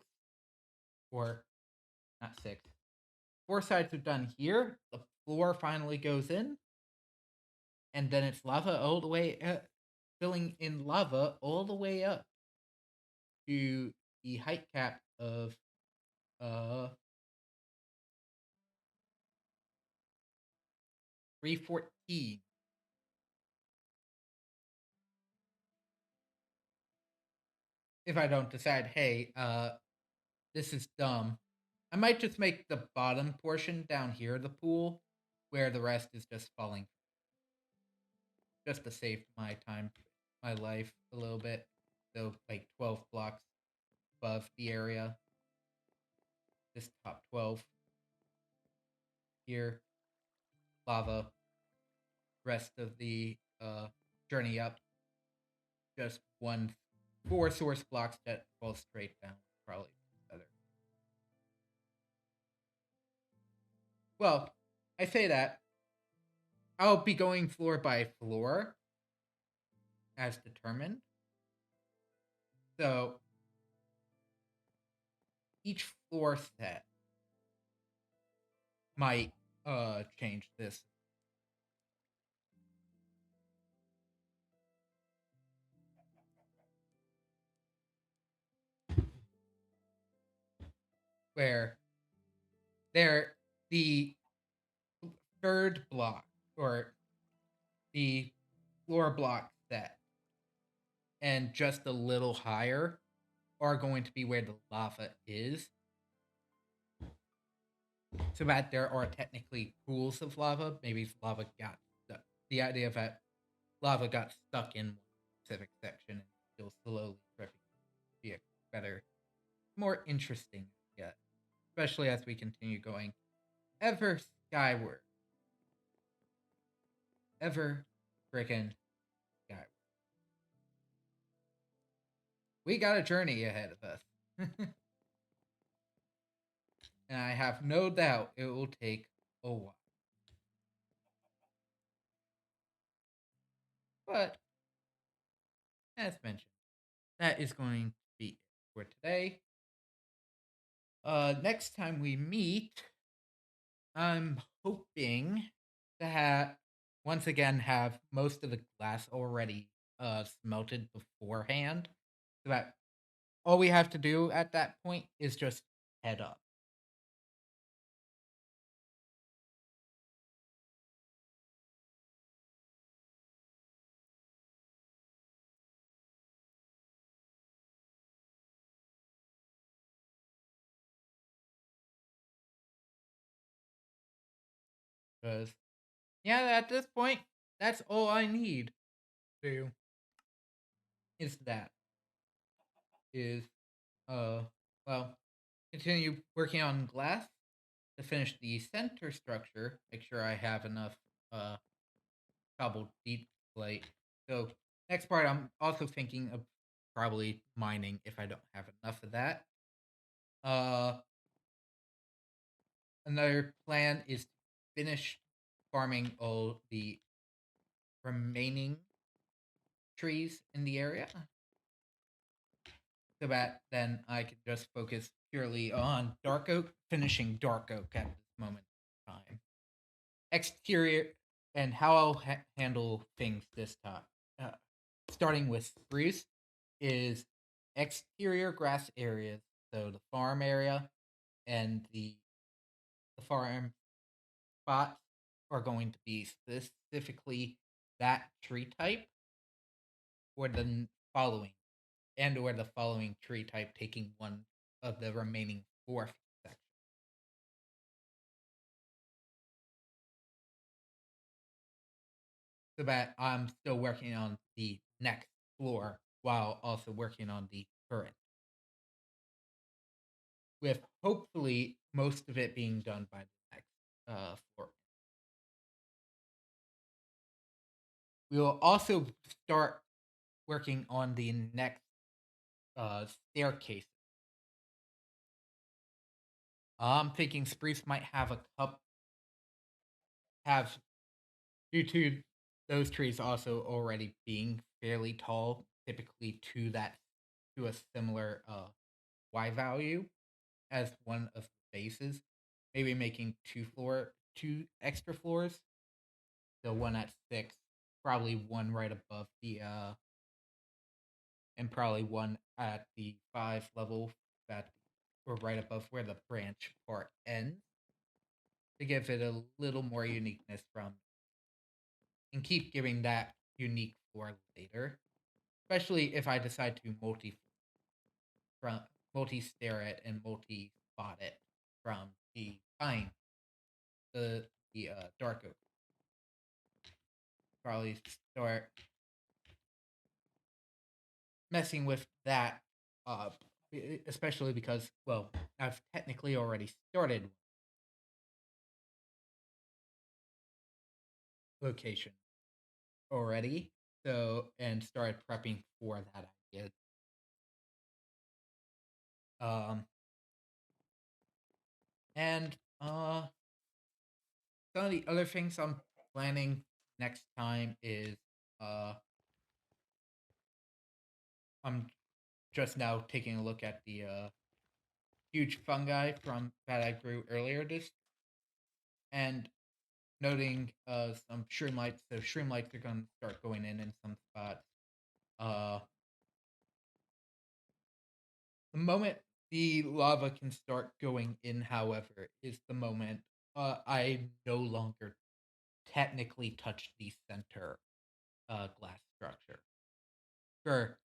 or not six, four sides are done here, the floor finally goes in, and then it's lava all the way filling in lava all the way up to the height cap of uh 314. If I don't decide, hey, this is dumb, I might just make the bottom portion down here the pool, where the rest is just falling, just to save my time, my life a little bit. So like 12 blocks above the area, this top 12 here, lava. Rest of the journey up, just one 4 source blocks that fall straight down, probably better. Well, I say that I'll be going floor by floor as determined. So each floor set might change this, where there the third block or the floor block set and just a little higher are going to be where the lava is, so that there are technically pools of lava. Maybe lava got stuck. The idea that lava got stuck in one specific section and still slowly dripping be a better, more interesting, yeah. Especially as we continue going ever skyward, ever freaking skyward. We got a journey ahead of us, and I have no doubt it will take a while. But as mentioned, that is going to be it for today. Next time we meet, I'm hoping to have once again have most of the glass already smelted beforehand, so that all we have to do at that point is just head up. Because yeah, at this point, that's all I need to is that is uh well continue working on glass to finish the center structure. Make sure I have enough uh cobbled deep slate. So next part, I'm also thinking of probably mining if I don't have enough of that. Uh, Another plan is to finish farming all the remaining trees in the area, so that then I can just focus purely on dark oak, finishing dark oak at this moment in time. Exterior and how I'll handle things this time. Uh, Starting with spruce is exterior grass areas, so the farm area and the farm spots are going to be specifically that tree type or the following or the following tree type taking one of the remaining four sections. So that I'm still working on the next floor while also working on the current, with hopefully most of it being done by the next floor. We will also start working on the next staircase. I'm thinking Spruce might have a cup have due to those trees also already being fairly tall, typically to a similar Y value as one of the bases. Maybe making two extra floors. So one at 6, probably one right above the and probably one at the 5 level that or right above where the branch part ends to give it a little more uniqueness from and keep giving that unique floor later, especially if I decide to from multi stare it and multi spot it from the pine, the dark oak. Probably start messing with that, uh, especially because, well, I've technically already started location already, so and started prepping for that idea. Um, and some of the other things I'm planning next time is uh, I'm just now taking a look at the huge fungi from that I grew earlier this and noting some shroom lights. So shroom lights are going to start going in some spots. Uh, the moment the lava can start going in, however, is the moment I no longer technically touch the center glass structure. For,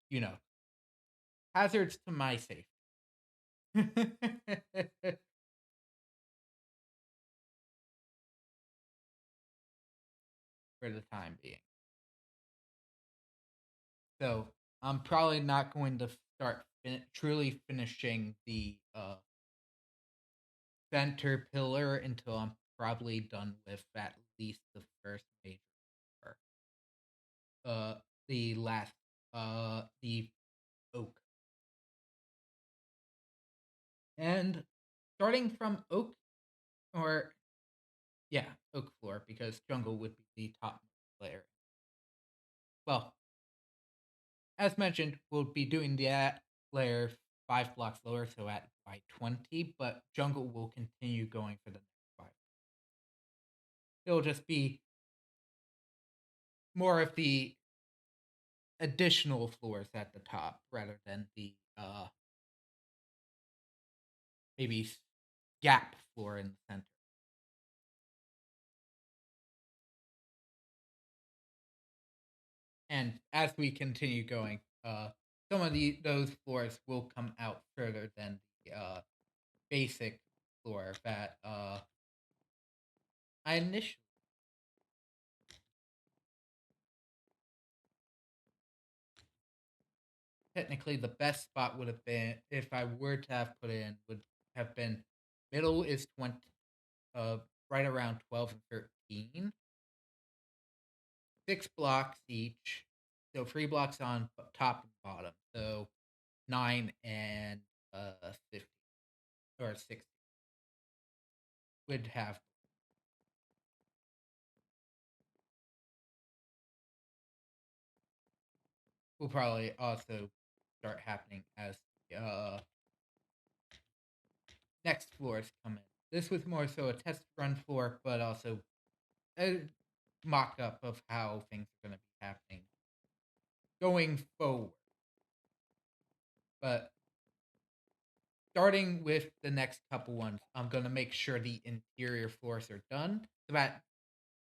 hazards to my safety. For the time being. So I'm probably not going to start truly finishing the center pillar until I'm probably done with at least the first major part. Uh, the last, the oak, and starting from oak, or yeah, oak floor, because jungle would be the top layer. Well, as mentioned, we'll be doing that layer 5 blocks lower, so at Y20, but jungle will continue going for the next five. It'll just be more of the additional floors at the top rather than the maybe gap floor in the center. And as we continue going, some of those floors will come out further than the basic floor that I initially. Technically, the best spot would have been, if I were to have put in, would have been middle is 20, uh, right around 12 and 13, 6 blocks each, so 3 blocks on top and bottom, so 9 and 50 or 60 would have. Will probably also start happening as the next floors come in. This was more so a test run floor, but also a mock up of how things are going to be happening going forward. But starting with the next couple ones, I'm going to make sure the interior floors are done so that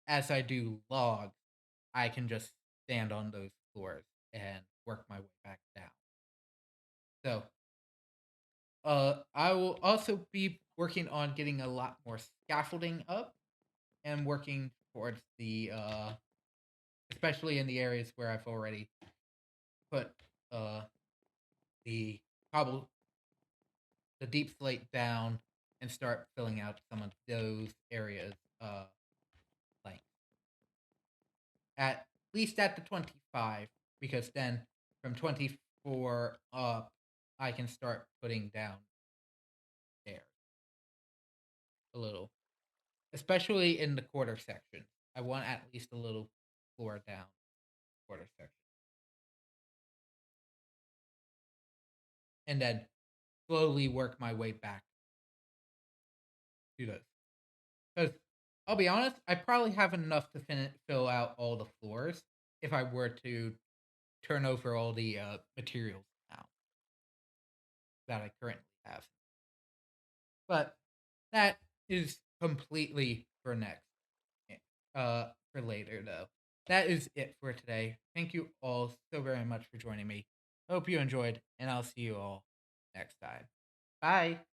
as I do logs, I can just stand on those floors and work my way back down. So, I will also be working on getting a lot more scaffolding up and working towards the, especially in the areas where I've already put uh, the cobble, the deep slate down and start filling out some of those areas, like at least at the 25, because then from 24 up, I can start putting down there a little, especially in the quarter section. I want at least a little floor down quarter section, and then slowly work my way back to those. Because I'll be honest, I probably have enough to fill out all the floors if I were to turn over all the materials now that I currently have. But that is completely for next, for later though. that is it for today. Thank you all so very much for joining me. Hope you enjoyed, and I'll see you all next time. Bye.